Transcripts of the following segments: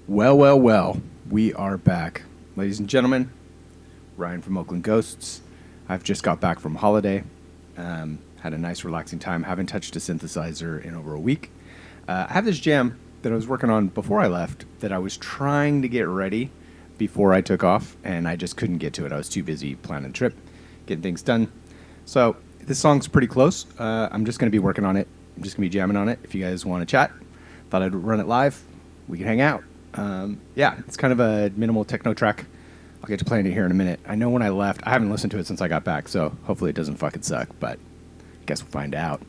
Well, we are back. Ladies and gentlemen, Ryan from Oakland Ghosts. I've just got back from holiday. Had a nice relaxing time. Haven't touched a synthesizer in over a week. I have this jam that I was working on before I left that I was trying to get ready before I took off, and I just couldn't get to it. I was too busy planning the trip, getting things done. So this song's pretty close. I'm just going to be working on it. I'm just going to be jamming on it. If you guys want to chat, thought I'd run it live. We can hang out. Yeah, it's kind of a minimal techno track. I'll get to playing it here in a minute. I know when I left, I haven't listened to it since I got back, so hopefully it doesn't fucking suck, but I guess we'll find out.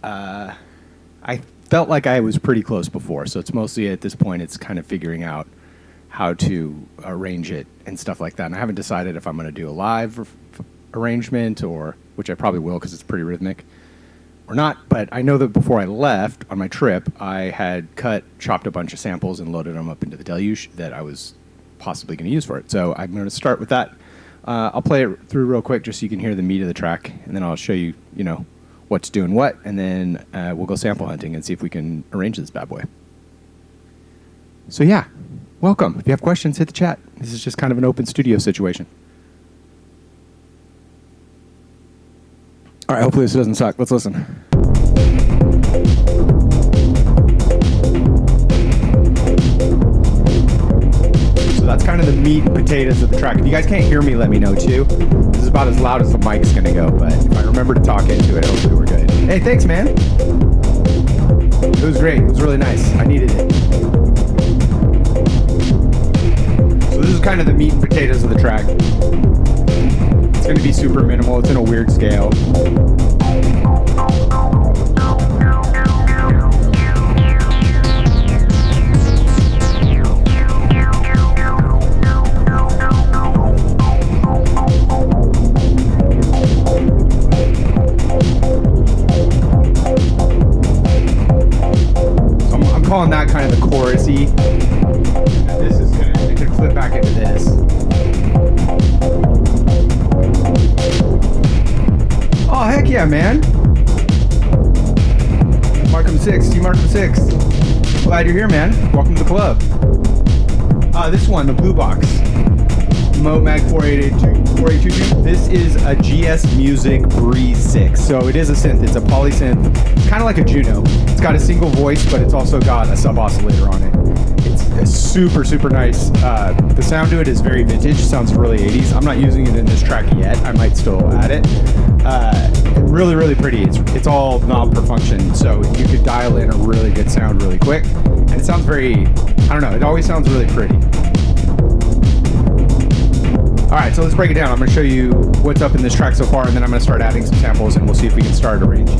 I felt like I was pretty close before, so it's mostly at this point it's kind of figuring out how to arrange it and stuff like that. And I haven't decided if I'm going to do a live arrangement, or which I probably will because it's pretty rhythmic, or not. But I know that before I left on my trip, I had chopped a bunch of samples and loaded them up into the deluge that I was possibly going to use for it. So I'm going to start with that. I'll play it through real quick just so you can hear the meat of the track, and then I'll show you, what's doing what, and then we'll go sample hunting and see if we can arrange this bad boy. So yeah, welcome. If you have questions, hit the chat. This is just kind of an open studio situation. All right, hopefully this doesn't suck. Let's listen. So that's kind of the meat and potatoes of the track. If you guys can't hear me, let me know too. This is about as loud as the mic's gonna go, but if I remember to talk into it, hopefully we're good. Hey, thanks, man. It was great. It was really nice. I needed it. So this is kind of the meat and potatoes of the track. It's going to be super minimal. It's in a weird scale. So I'm calling that kind of the chorusy. This is going to, it can flip back into this. Oh, heck yeah, man. Markham 6, you Markham 6. Glad you're here, man. Welcome to the club. This one, the blue box. Mag 4822. This is a GS Music Breeze 6. So it is a synth. It's a polysynth, kind of like a Juno. It's got a single voice, but it's also got a sub oscillator on it. It's super, super nice. The sound to it is very vintage. Sounds really 80s. I'm not using it in this track yet. I might still add it. Really, really pretty. It's all knob per function, so you could dial in a really good sound really quick. And it sounds very, I don't know, it always sounds really pretty. All right, so let's break it down. I'm going to show you what's up in this track so far, and then I'm going to start adding some samples, and we'll see if we can start arranging.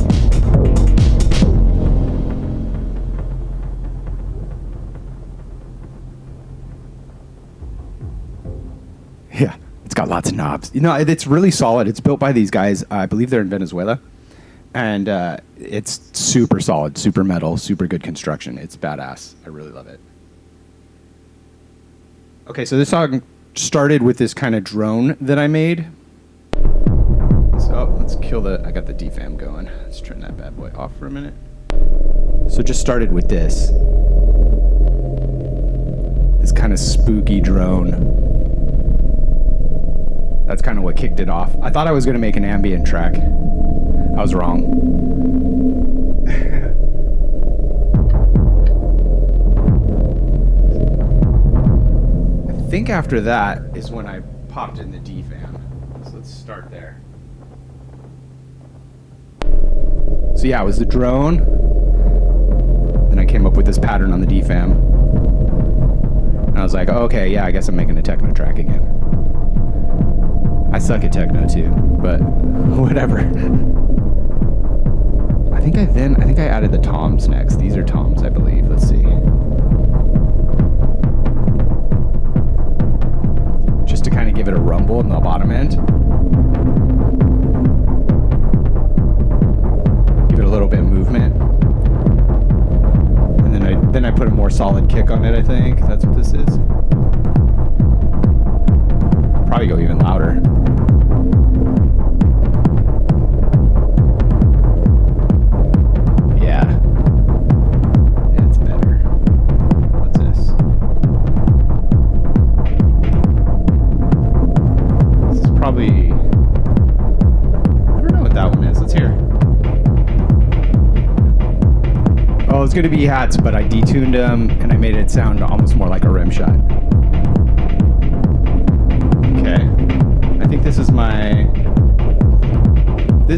Yeah, it's got lots of knobs. It's really solid. It's built by these guys. I believe they're in Venezuela. And it's super solid, super metal, super good construction. It's badass. I really love it. Okay, so this song started with this kind of drone that I made. So let's kill I got the defam going. Let's turn that bad boy off for a minute. So just started with this. This kind of spooky drone. That's kind of what kicked it off. I thought I was going to make an ambient track. I was wrong. I think after that is when I popped in the DFAM. So let's start there. So yeah, it was the drone. Then I came up with this pattern on the DFAM. And I was like, oh, okay, yeah, I guess I'm making a techno track again. I suck at techno too, but whatever. I think I added the toms next. These are toms, I believe. Let's see. Just to kind of give it a rumble in the bottom end. Give it a little bit of movement. And then I put a more solid kick on it, I think. That's what this is. I'll probably go even louder. Yeah, it's better. What's this? was going to be hats, but I detuned them and I made it sound almost more like a rim shot. Okay. I think this is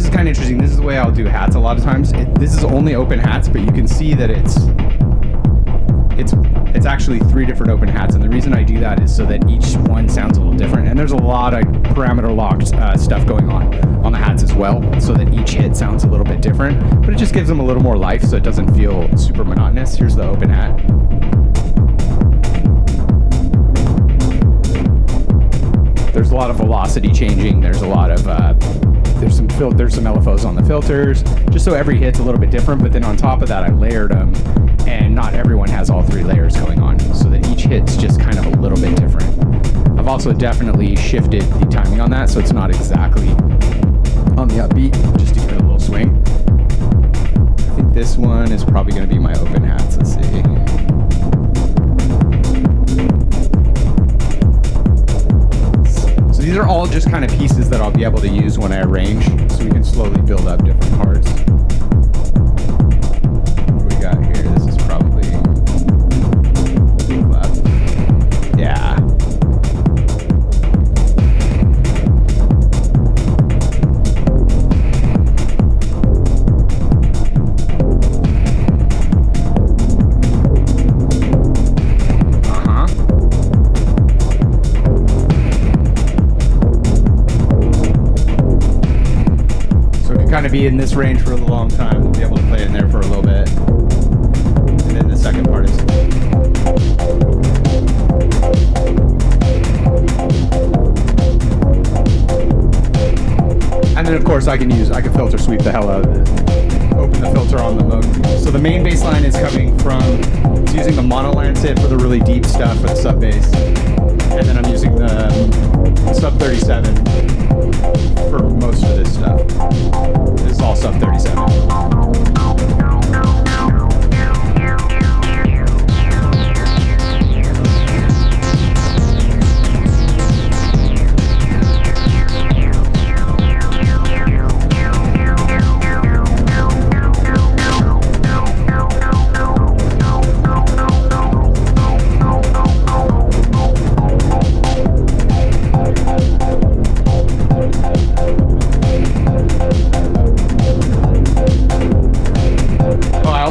kind of interesting. This is the way I'll do hats a lot of times. This is only open hats, but you can see that it's actually 3 different open hats, and the reason I do that is so that each one sounds a little different, and there's a lot of parameter locked stuff going on the hats as well, so that each hit sounds a little bit different, but it just gives them a little more life so it doesn't feel super monotonous. Here's the open hat. There's a lot of velocity changing, there's a lot of there's some LFOs on the filters, just so every hit's a little bit different, but then on top of that I layered them, and not everyone has all 3 layers going on, so that each hit's just kind of a little bit different. I've also definitely shifted the timing on that, so it's not exactly on the upbeat, just to give it a little swing. I think this one is probably going to be my open hats. Let's see. So these are all just kind of pieces that I'll be able to use when I arrange, so we can slowly build up different parts. What do we got here? This is probably clap. Yeah. Kind of be in this range for a long time. We'll be able to play in there for a little bit. And then the second part is... And then of course I can filter sweep the hell out of it. Open the filter on the mode. So the main bass line is coming from, it's using the monoline sit for the really deep stuff for the sub bass. And then I'm using the sub 37 for most of this stuff. This is all sub 37.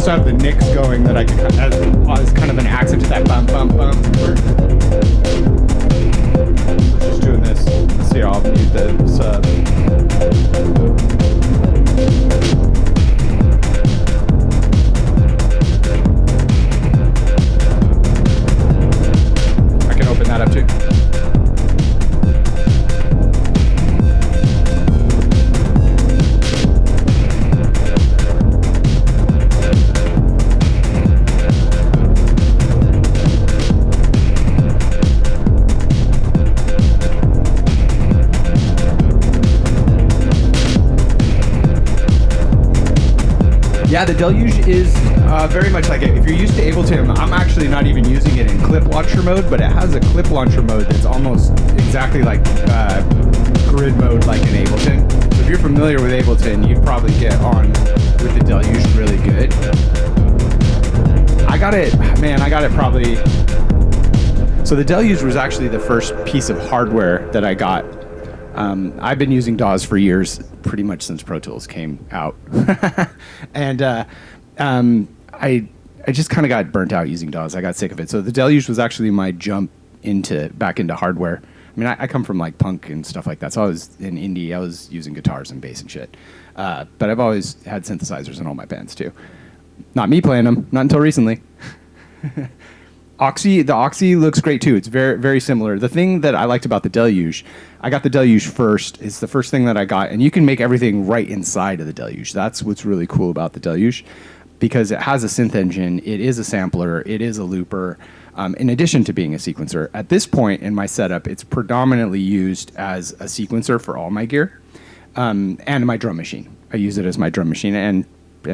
I have the nicks going that I can as kind of an accent to that bum bum bum. So just doing this. Let's see, I'll mute the sub. I can open that up too. Yeah, the Deluge is very much like it. If you're used to Ableton, I'm actually not even using it in clip launcher mode, but it has a clip launcher mode that's almost exactly like grid mode like in Ableton. So if you're familiar with Ableton, you'd probably get on with the Deluge really good. I got it probably... So the Deluge was actually the first piece of hardware that I got. I've been using DAWs for years, pretty much since Pro Tools came out. And I just kind of got burnt out using DAWs. I got sick of it. So the Deluge was actually my jump back into hardware. I mean, I come from like punk and stuff like that. So I was in indie. I was using guitars and bass and shit. But I've always had synthesizers in all my bands too. Not me playing them, not until recently. The Oxy looks great too. It's very, very similar. The thing that I liked about the Deluge, I got the Deluge first. It's the first thing that I got, and you can make everything right inside of the Deluge. That's what's really cool about the Deluge, because it has a synth engine, it is a sampler, it is a looper, in addition to being a sequencer. At this point in my setup, it's predominantly used as a sequencer for all my gear, and my drum machine. I use it as my drum machine and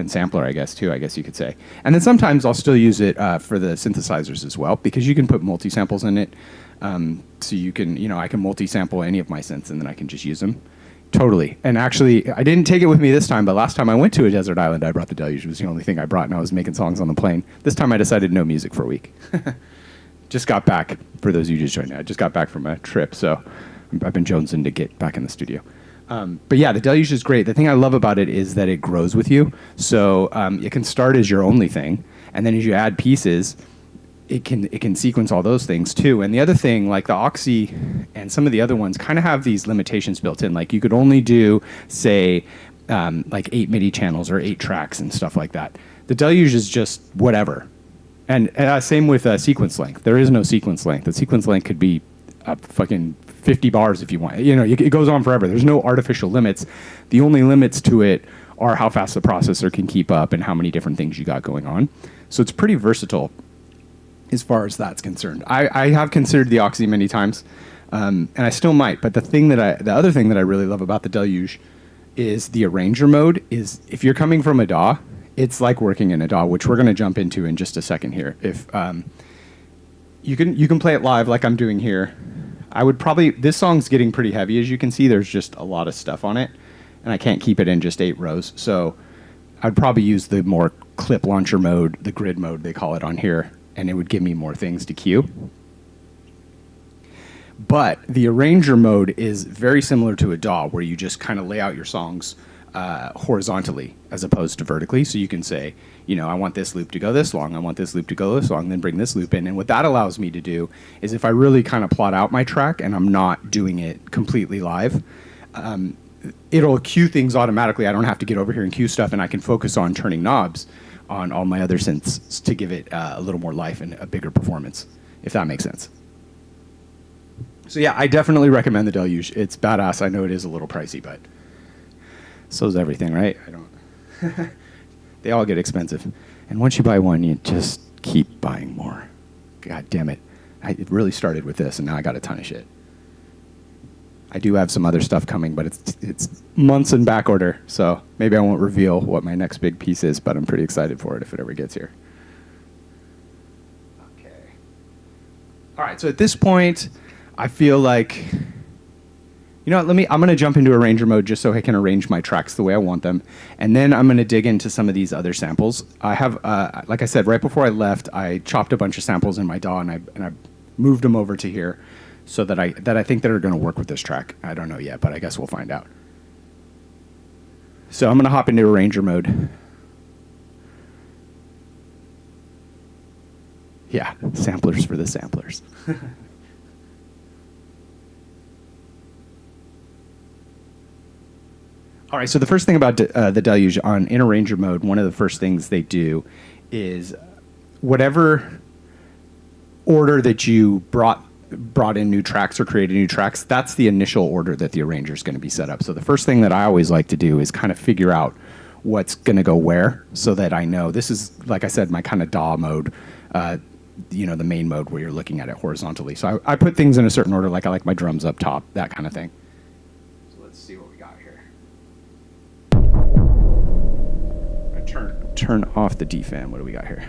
sampler, I guess you could say. And then sometimes I'll still use it for the synthesizers as well, because you can put multi-samples in it. So you can, I can multi-sample any of my synths and then I can just use them. Totally. And actually, I didn't take it with me this time, but last time I went to a desert island, I brought the Deluge. It was the only thing I brought, and I was making songs on the plane. This time I decided no music for a week. Just got back, for those of you who just joined me, I just got back from a trip, so I've been jonesing to get back in the studio. But yeah, the Deluge is great. The thing I love about it is that it grows with you. So it can start as your only thing, and then as you add pieces, it can sequence all those things too. And the other thing, like the Oxy and some of the other ones, kind of have these limitations built in. Like you could only do, say, like 8 MIDI channels or 8 tracks and stuff like that. The Deluge is just whatever. And same with sequence length. There is no sequence length. The sequence length could be fucking 50 bars if you want. You know, it goes on forever. There's no artificial limits. The only limits to it are how fast the processor can keep up and how many different things you got going on. So it's pretty versatile as far as that's concerned. I have considered the Oxy many times, and I still might. But the other thing that I really love about the Deluge is the arranger mode. Is if you're coming from a DAW, it's like working in a DAW, which we're going to jump into in just a second here. If you can play it live like I'm doing here. I would probably, this song's getting pretty heavy, as you can see. There's just a lot of stuff on it, and I can't keep it in just 8 rows. So I'd probably use the more clip launcher mode, the grid mode they call it on here, and it would give me more things to cue. But the arranger mode is very similar to a DAW, where you just kind of lay out your songs horizontally as opposed to vertically. So you can say, you know, I want this loop to go this long, I want this loop to go this long, then bring this loop in. And what that allows me to do is if I really kind of plot out my track and I'm not doing it completely live, it'll cue things automatically. I don't have to get over here and cue stuff, and I can focus on turning knobs on all my other synths to give it a little more life and a bigger performance, if that makes sense. So yeah, I definitely recommend the Deluge. It's badass. I know it is a little pricey, but so is everything, right? I don't. They all get expensive. And once you buy one, you just keep buying more. God damn it. It really started with this, and now I got a ton of shit. I do have some other stuff coming, but it's months in back order, so maybe I won't reveal what my next big piece is, but I'm pretty excited for it if it ever gets here. Okay. All right, so at this point, I feel like, you know what, I'm going to jump into arranger mode just so I can arrange my tracks the way I want them, and then I'm going to dig into some of these other samples. I have, like I said, right before I left, I chopped a bunch of samples in my DAW, and I moved them over to here, so that I think that are going to work with this track. I don't know yet, but I guess we'll find out. So I'm going to hop into arranger mode. Yeah, samplers for the samplers. All right, so the first thing about the Deluge in arranger mode, one of the first things they do is whatever order that you brought in new tracks or created new tracks, that's the initial order that the arranger is going to be set up. So the first thing that I always like to do is kind of figure out what's going to go where, so that I know this is, like I said, my kind of DAW mode, you know, the main mode where you're looking at it horizontally. So I put things in a certain order, like I like my drums up top, that kind of thing. So let's see what we got here. I'm gonna turn off the D-fan. What do we got here?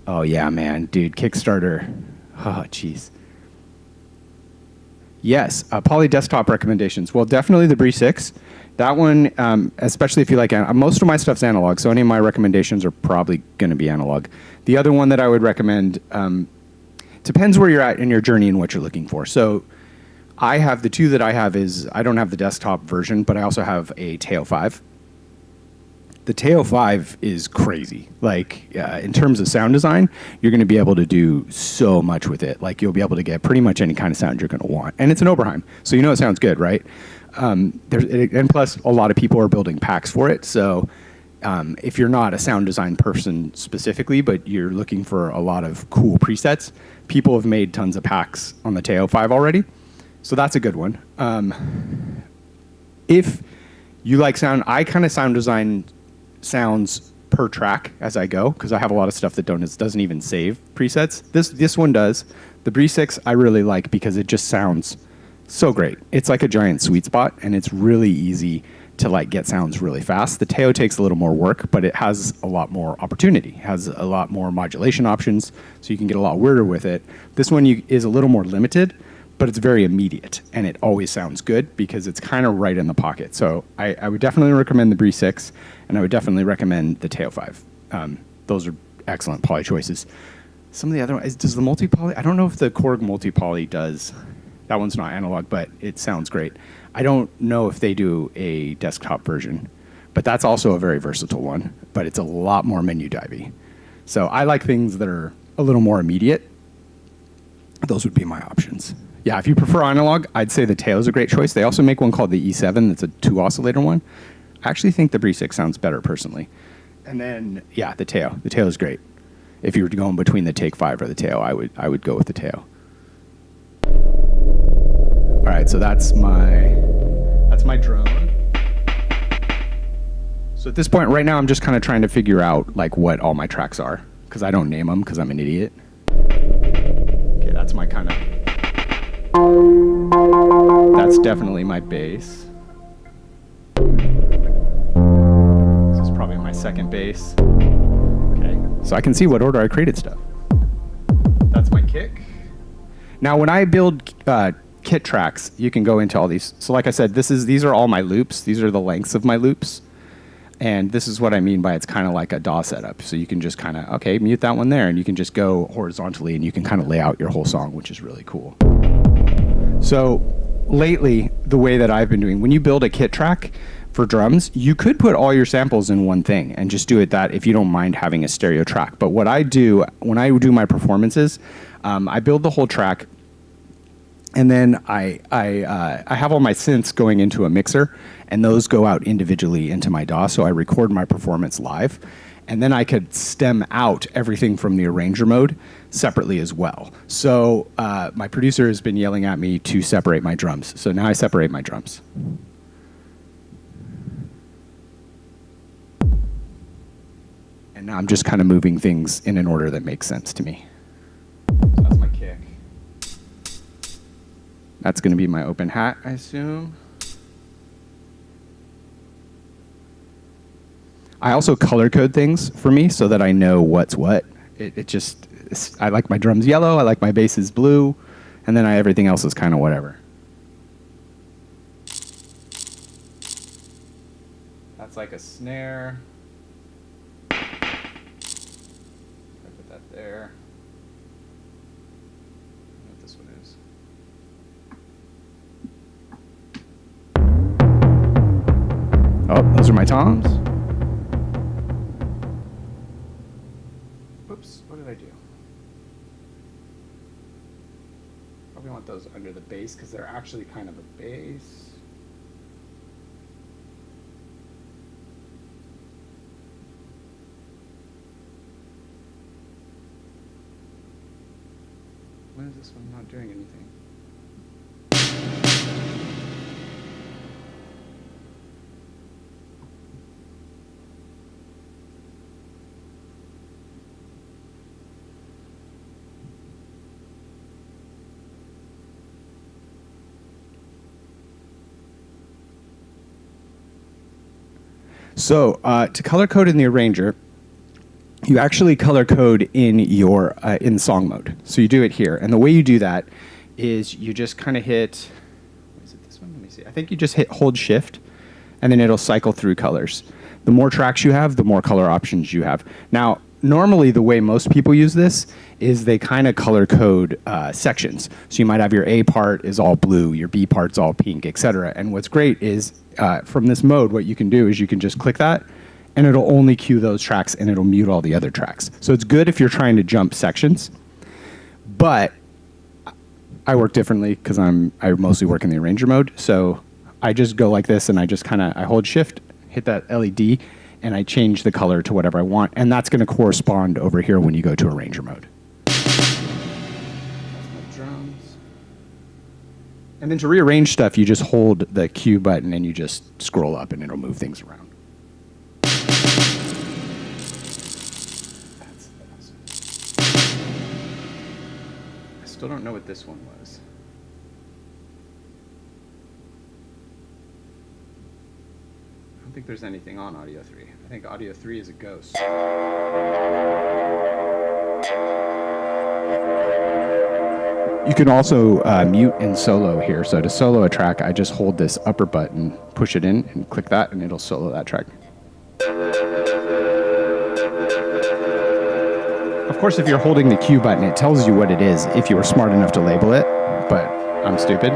Oh, yeah, man. Dude, Kickstarter. Oh, jeez. Yes, Poly Desktop recommendations. Well, definitely the Bree 6. That one, especially if you like, most of my stuff's analog, so any of my recommendations are probably going to be analog. The other one that I would recommend, depends where you're at in your journey and what you're looking for. So I have, the two that I have is, I don't have the desktop version, but I also have a Teo 5. The Teo 5 is crazy. Like, in terms of sound design, you're going to be able to do so much with it. Like, you'll be able to get pretty much any kind of sound you're going to want. And it's an Oberheim, so you know it sounds good, right? And plus, a lot of people are building packs for it. So if you're not a sound design person specifically, but you're looking for a lot of cool presets, people have made tons of packs on the Teo 5 already. So that's a good one. If you like sound, I kind of sound design sounds per track as I go, because I have a lot of stuff that doesn't even save presets. This one does. The Bree 6 I really like because it just sounds so great. It's like a giant sweet spot, and it's really easy to like get sounds really fast. The Teo takes a little more work, but it has a lot more opportunity. It has a lot more modulation options, so you can get a lot weirder with it. This one is a little more limited, but it's very immediate, and it always sounds good because it's kind of right in the pocket. So I would definitely recommend the Brie 6, and I would definitely recommend the Teo 5. Those are excellent poly choices. Some of the other ones, does the multi-poly, I don't know if the Korg multi-poly does, that one's not analog, but it sounds great. I don't know if they do a desktop version, but that's also a very versatile one, but it's a lot more menu divey. So I like things that are a little more immediate. Those would be my options. Yeah, if you prefer analog, I'd say the Teo is a great choice. They also make one called the E7 that's a 2-oscillator one. I actually think the Brie 6 sounds better personally. And then, yeah, the Teo. The Teo is great. If you were going between the Take 5 or the Teo, I would go with the Teo. All right, so that's my drone. So at this point right now, I'm just kind of trying to figure out like what all my tracks are, because I don't name them because I'm an idiot. Okay, that's my kind of... That's definitely my bass. This is probably my second bass. Okay, so I can see what order I created stuff. That's my kick. Now, when I build kit tracks, you can go into all these. So like I said, these are all my loops. These are the lengths of my loops. And this is what I mean by it's kind of like a DAW setup. So you can just kind of, okay, mute that one there, and you can just go horizontally, and you can kind of lay out your whole song, which is really cool. So lately, the way that I've been doing, when you build a kit track for drums, you could put all your samples in one thing and just do it that if you don't mind having a stereo track. But what I do, when I do my performances, I build the whole track, and then I have all my synths going into a mixer, and those go out individually into my DAW, so I record my performance live. And then I could stem out everything from the arranger mode separately as well. So my producer has been yelling at me to separate my drums. So now I separate my drums. And now I'm just kind of moving things in an order that makes sense to me. So that's my kick. That's going to be my open hat, I assume. I also color code things for me so that I know what's what. I like my drums yellow, I like my basses blue, and then everything else is kind of whatever. That's like a snare. I put that there. I don't know what this one is. Oh, those are my toms. Oops, what did I do? Probably want those under the bass because they're actually kind of a bass. When is this one not doing anything? So to color code in the arranger, you actually color code in your in song mode. So you do it here, and the way you do that is you just kind of hit. Is it this one? Let me see. I think you just hold Shift, and then it'll cycle through colors. The more tracks you have, the more color options you have. Now, normally the way most people use this is they kind of color code sections. So you might have your A part is all blue, your B part's all pink, etc. And what's great is from this mode, what you can do is you can just click that, and it'll only cue those tracks, and it'll mute all the other tracks. So it's good if you're trying to jump sections, but I work differently because I mostly work in the arranger mode. So I just go like this, and I just I hold Shift, hit that LED, and I change the color to whatever I want, and that's going to correspond over here when you go to arranger mode. That's my drums. And then to rearrange stuff, you just hold the Q button and you just scroll up, and it'll move things around. That's awesome. I still don't know what this one was. I don't think there's anything on Audio 3. I think Audio 3 is a ghost. You can also mute and solo here. So to solo a track, I just hold this upper button, push it in, and click that, and it'll solo that track. Of course, if you're holding the Q button, it tells you what it is if you were smart enough to label it, but I'm stupid.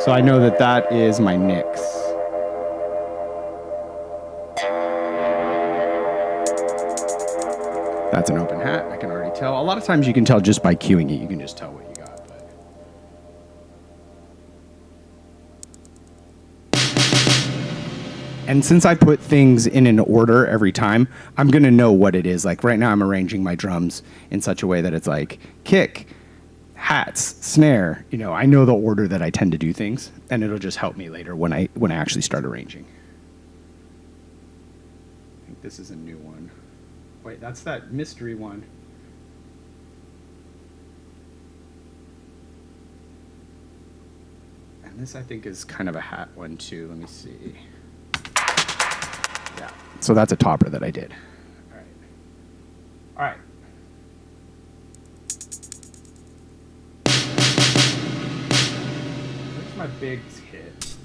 So I know that that is my Nicks. That's an open hat, I can already tell. A lot of times you can tell just by cueing it, you can just tell what you got. And since I put things in an order every time, I'm going to know what it is. Like right now I'm arranging my drums in such a way that it's like kick, hats, snare. You know, I know the order that I tend to do things, and it'll just help me later when I actually start arranging. I think this is a new one. Wait, that's that mystery one. And this I think is kind of a hat one too. Let me see. Yeah. So that's a topper that I did. All right. All right. Where's my big hit?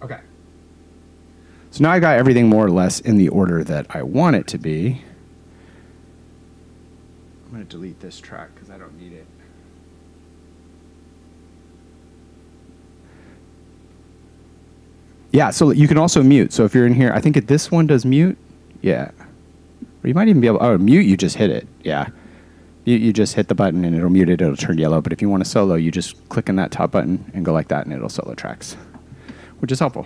Okay. So now I got everything more or less in the order that I want it to be. I'm going to delete this track because I don't need it. Yeah, so you can also mute. So if you're in here, I think this one does mute. Yeah. Or you might even be able, oh, mute, you just hit it. Yeah. You just hit the button and it'll mute it, it'll turn yellow. But if you want to solo, you just click on that top button and go like that and it'll solo tracks, which is helpful.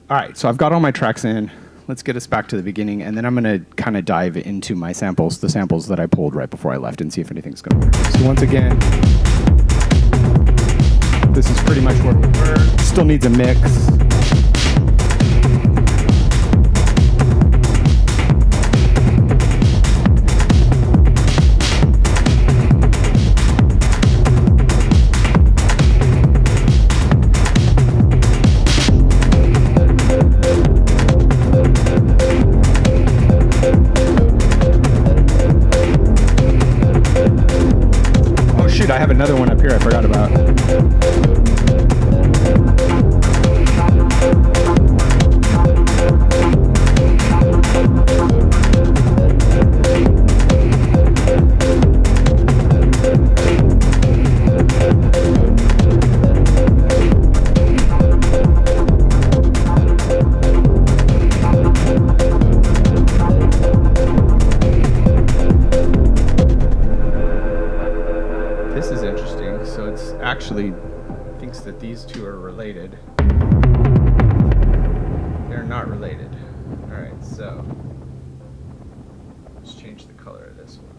All right, so I've got all my tracks in. Let's get us back to the beginning, and then I'm going to kind of dive into my samples, the samples that I pulled right before I left, and see if anything's going to work. So once again, this is pretty much where we were. Still needs a mix. I have another one up here I forgot about. Actually thinks that these two are related. They're not related. All right, so let's change the color of this one.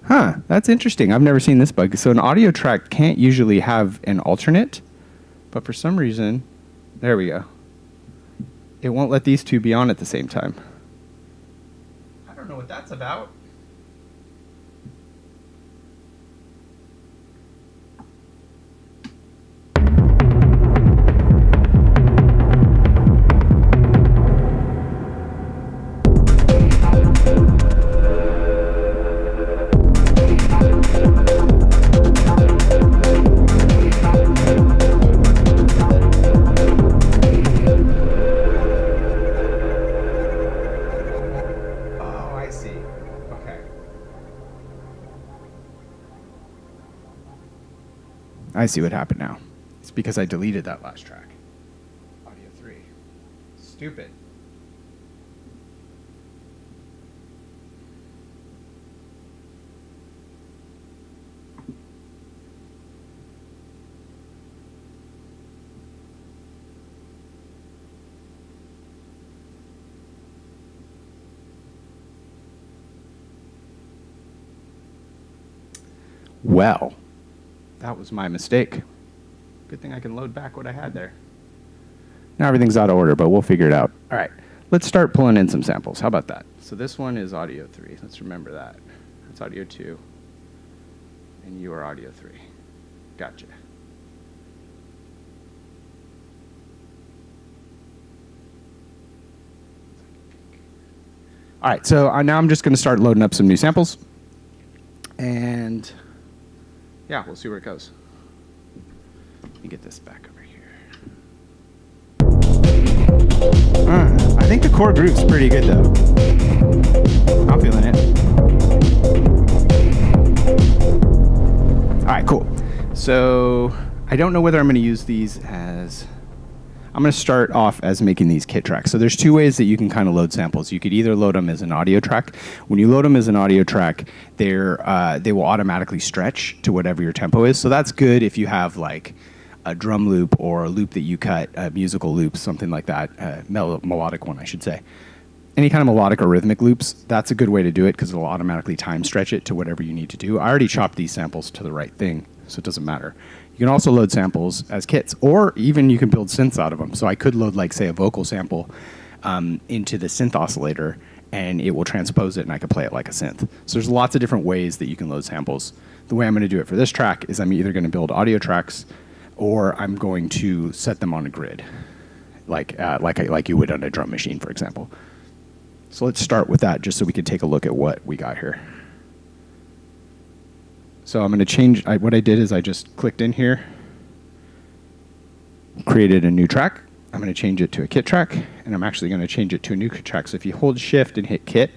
Huh, that's interesting. I've never seen this bug. So an audio track can't usually have an alternate, but for some reason, there we go. It won't let these two be on at the same time. I don't know what that's about. I see what happened now. It's because I deleted that last track. Audio 3. Stupid. Well, that was my mistake. Good thing I can load back what I had there. Now everything's out of order, but we'll figure it out. All right, let's start pulling in some samples. How about that? So this one is audio 3. Let's remember that. That's audio 2. And you are audio 3. Gotcha. All right, so now I'm just going to start loading up some new samples. And yeah, we'll see where it goes. Let me get this back over here. I think the core groove's pretty good, though. I'm feeling it. All right, cool. So I don't know whether I'm going to use these as... I'm going to start off as making these kit tracks. So there's two ways that you can kind of load samples. You could either load them as an audio track. When you load them as an audio track, they will automatically stretch to whatever your tempo is. So that's good if you have like a drum loop or a loop that you cut, a musical loop, something like that, melodic one, I should say. Any kind of melodic or rhythmic loops, that's a good way to do it because it'll automatically time stretch it to whatever you need to do. I already chopped these samples to the right thing, so it doesn't matter. You can also load samples as kits, or even you can build synths out of them. So I could load, like, say, a vocal sample into the synth oscillator, and it will transpose it, and I could play it like a synth. So there's lots of different ways that you can load samples. The way I'm going to do it for this track is I'm either going to build audio tracks, or I'm going to set them on a grid, like you would on a drum machine, for example. So let's start with that, just so we can take a look at what we got here. So I'm going to change, what I did is I just clicked in here, created a new track. I'm going to change it to a kit track, and I'm actually going to change it to a new kit track. So if you hold shift and hit kit,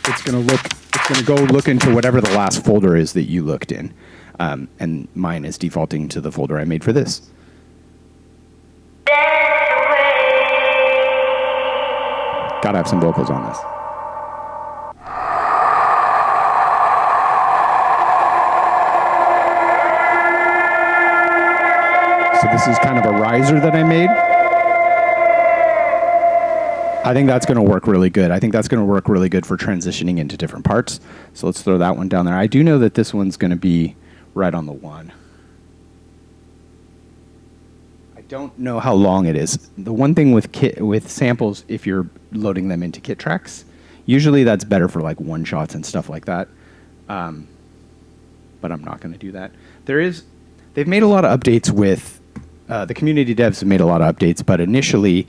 it's going to go look into whatever the last folder is that you looked in. And mine is defaulting to the folder I made for this. Gotta have some vocals on this. So this is kind of a riser that I made. I think that's going to work really good. I think that's going to work really good for transitioning into different parts. So let's throw that one down there. I do know that this one's going to be right on the one. I don't know how long it is. The one thing with samples, if you're loading them into kit tracks, usually that's better for like one shots and stuff like that. But I'm not going to do that. They've made a lot of updates with the community devs have made a lot of updates, but initially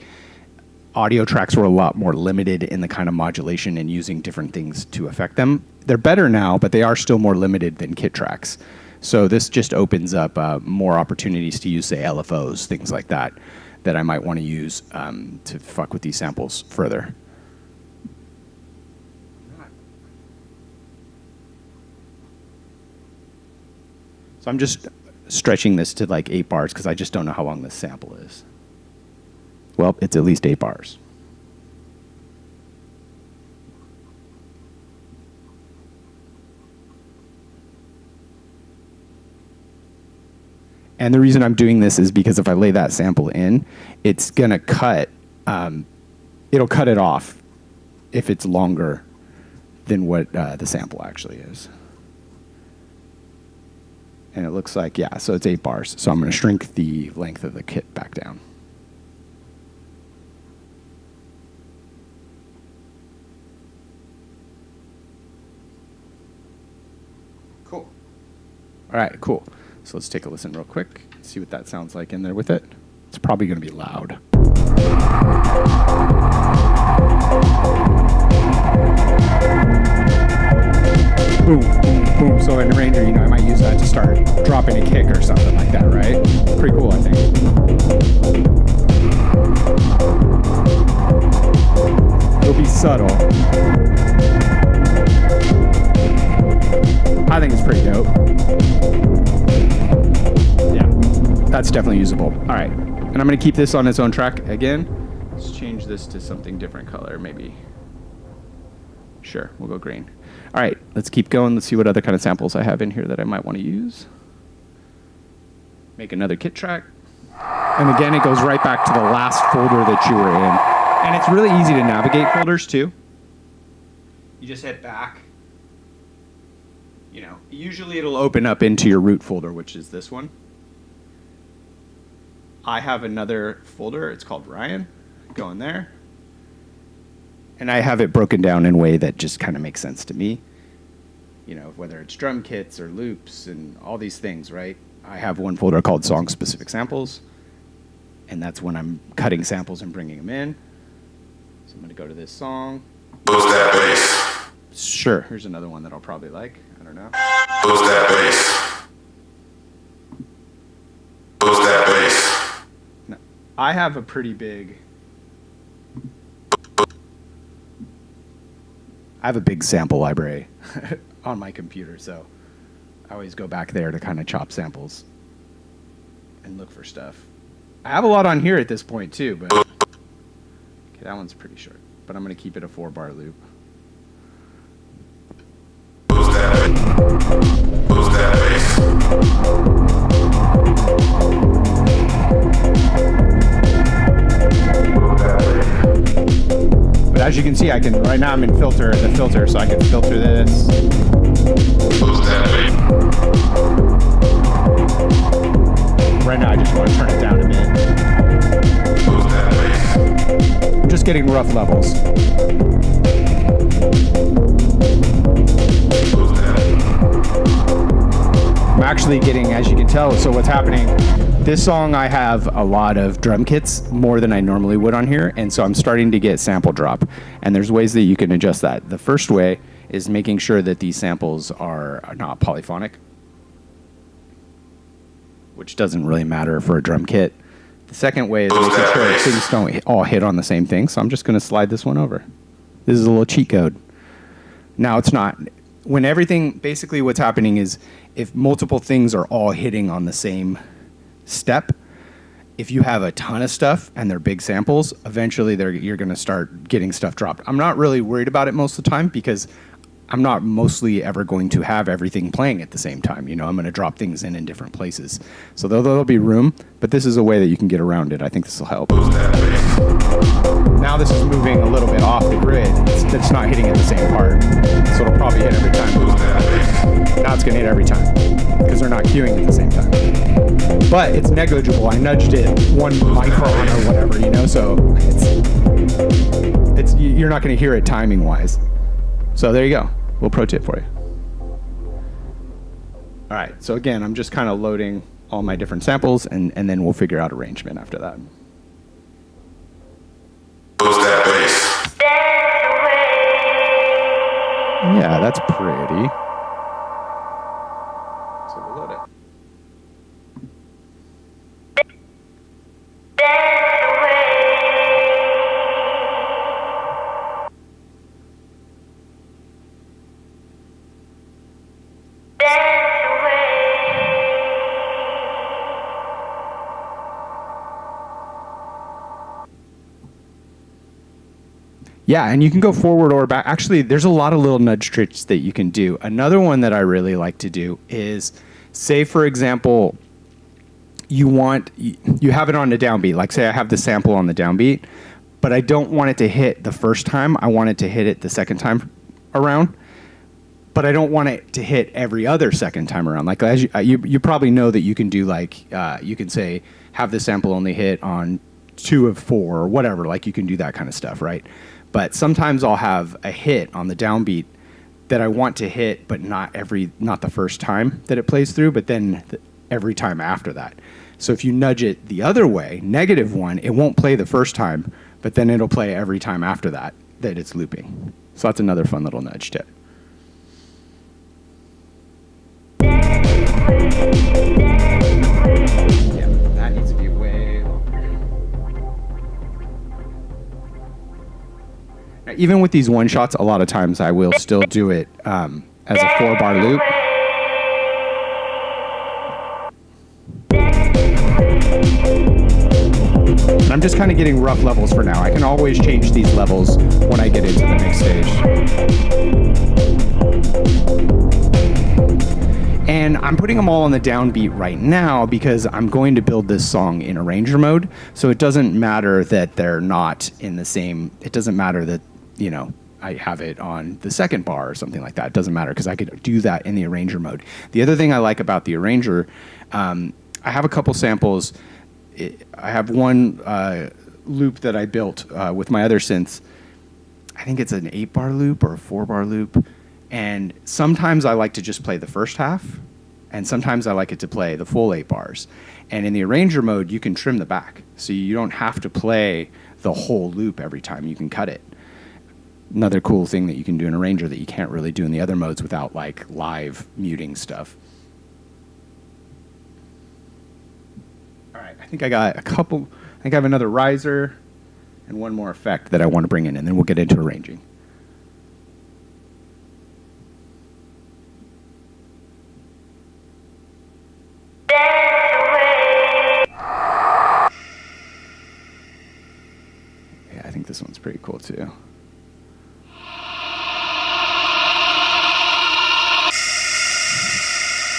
audio tracks were a lot more limited in the kind of modulation and using different things to affect them. They're better now, but they are still more limited than kit tracks. So this just opens up more opportunities to use, say, LFOs, things like that, that I might want to use to fuck with these samples further. So I'm just stretching this to like 8 bars because I just don't know how long this sample is. Well, it's at least 8 bars. And the reason I'm doing this is because if I lay that sample in, it's gonna cut, it'll cut it off if it's longer than what the sample actually is. And it looks like, yeah, so it's 8 bars. So I'm gonna shrink the length of the kit back down. Cool. All right, cool. So let's take a listen real quick, see what that sounds like in there with it. It's probably going to be loud. Boom, boom, boom. So in Arranger, I might use that to start dropping a kick or something like that, right? Pretty cool, I think. It'll be subtle. I think it's pretty dope. That's definitely usable. All right, and I'm going to keep this on its own track again. Let's change this to something different color, maybe. Sure, we'll go green. All right, let's keep going. Let's see what other kind of samples I have in here that I might want to use. Make another kit track. And again, it goes right back to the last folder that you were in. And it's really easy to navigate folders too. You just hit back. Usually it'll open up into your root folder, which is this one. I have another folder, it's called Ryan. Go in there. And I have it broken down in a way that just kind of makes sense to me. Whether it's drum kits or loops and all these things, right? I have one folder called song-specific samples, and that's when I'm cutting samples and bringing them in. So I'm going to go to this song. Who's that bass? Sure. Here's another one that I'll probably like. I don't know. Who's that bass? Who's that bass? No, I have a pretty big... I have a big sample library on my computer, so I always go back there to kind of chop samples and look for stuff. I have a lot on here at this point too, but okay, that one's pretty short. But I'm going to keep it a 4-bar loop. Who's that? Who's that bass? But as you can see, I can right now I'm in the filter, so I can filter this. Who's that bass? Right now, I just want to turn it down a bit. Who's that bass? I'm just getting rough levels. Who's that? I'm actually getting, as you can tell, so what's happening, this song I have a lot of drum kits, more than I normally would on here, and so I'm starting to get sample drop. And there's ways that you can adjust that. The first way is making sure that these samples are not polyphonic, which doesn't really matter for a drum kit. The second way is making sure that things don't all hit on the same thing, so I'm just going to slide this one over. This is a little cheat code. Now it's not. When everything, basically what's happening is if multiple things are all hitting on the same step, if you have a ton of stuff and they're big samples, eventually you're going to start getting stuff dropped. I'm not really worried about it most of the time because I'm not mostly ever going to have everything playing at the same time. You know, I'm going to drop things in different places. So there'll be room, but this is a way that you can get around it. I think this will help. Now this is moving a little bit off the grid. It's not hitting at the same part. So it'll probably hit every time. Now it's going to hit every time because they're not cueing at the same time. But it's negligible. I nudged it 1 micron or whatever, you know, so it's you're not going to hear it timing wise. So there you go. Little pro tip for you. All right, so again, I'm just kind of loading all my different samples, and then we'll figure out arrangement after that. Who's that bass? Yeah, that's pretty. So we'll load it. Yeah, and you can go forward or back. Actually, there's a lot of little nudge tricks that you can do. Another one that I really like to do is, say, for example, you have it on a downbeat. Like, say I have the sample on the downbeat, but I don't want it to hit the first time. I want it to hit it the second time around, but I don't want it to hit every other second time around. Like, as you probably know that you can do, like, you can say, have the sample only hit on 2 of 4 or whatever. Like, you can do that kind of stuff, right? But sometimes I'll have a hit on the downbeat that I want to hit, but not the first time that it plays through, but then every time after that. So if you nudge it the other way, -1, it won't play the first time, but then it'll play every time after that it's looping. So that's another fun little nudge tip. Yeah, that needs to be way longer. Now, even with these one shots, a lot of times I will still do it as a 4-bar loop. And I'm just kind of getting rough levels for now. I can always change these levels when I get into the next stage. And I'm putting them all on the downbeat right now because I'm going to build this song in arranger mode. So it doesn't matter that they're not in the same, it doesn't matter that, you know, I have it on the second bar or something like that. It doesn't matter because I could do that in the arranger mode. The other thing I like about the arranger, I have a couple samples. I have one loop that I built with my other synths. I think it's an 8-bar loop or a 4-bar loop. And sometimes I like to just play the first half, and sometimes I like it to play the full 8 bars. And in the arranger mode, you can trim the back. So you don't have to play the whole loop every time. You can cut it. Another cool thing that you can do in Arranger that you can't really do in the other modes without like live muting stuff. All right, I think I got a couple. I think I have another riser and one more effect that I want to bring in, and then we'll get into arranging. Yeah, I think this one's pretty cool too.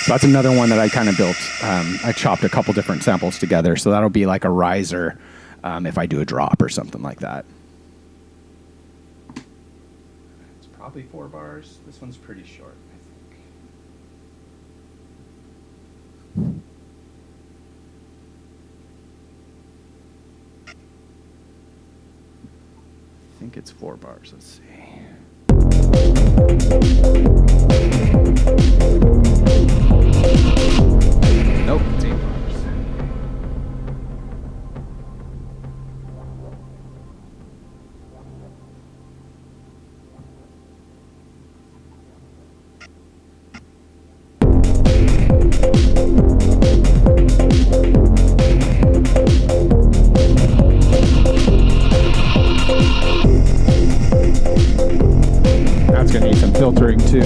So that's another one that I kind of built. I chopped a couple different samples together, so that'll be like a riser if I do a drop or something like that. It's probably 4 bars. This one's pretty short, I think. I think it's 4 bars. Let's see. Nope, it's 8 bars. That's going to need some filtering too.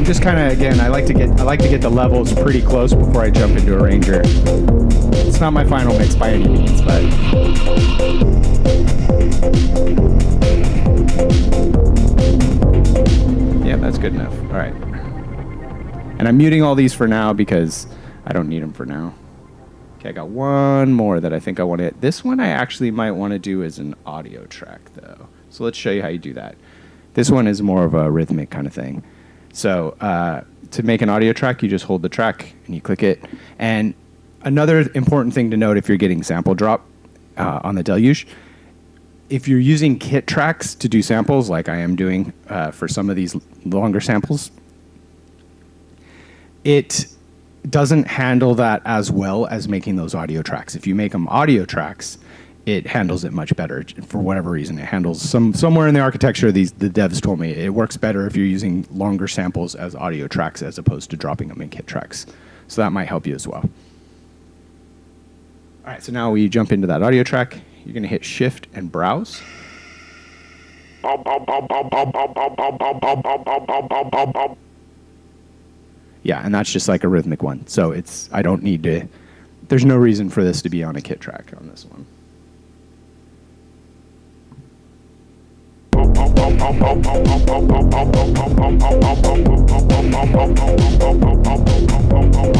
Just kind of, again, I like to get the levels pretty close before I jump into Arranger. It's not my final mix by any means, but yeah, that's good enough. All right, and I'm muting all these for now because I don't need them for now. Okay, I got one more that I think I want to hit. This one I actually might want to do as an audio track though. So let's show you how you do that. This one is more of a rhythmic kind of thing. So to make an audio track, you just hold the track and you click it. And another important thing to note if you're getting sample drop on the Deluge, if you're using kit tracks to do samples, like I am doing for some of these longer samples, it doesn't handle that as well as making those audio tracks. If you make them audio tracks, it handles it much better for whatever reason. It handles somewhere in the architecture. The devs told me it works better if you're using longer samples as audio tracks as opposed to dropping them in kit tracks. So that might help you as well. All right, so now we jump into that audio track. You're going to hit Shift and Browse. Yeah, and that's just like a rhythmic one. So I don't need to. There's no reason for this to be on a kit track on this one.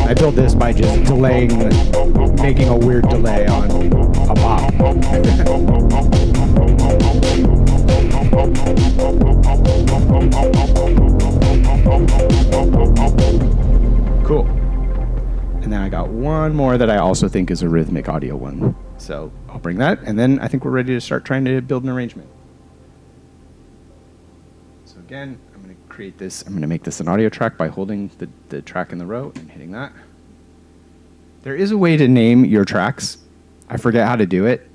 I built this by just making a weird delay on a bop. Cool. And then I got one more that I also think is a rhythmic audio one. So I'll bring that, and then I think we're ready to start trying to build an arrangement. So again, I'm going to create this. I'm going to make this an audio track by holding the track in the row and hitting that. There is a way to name your tracks. I forget how to do it,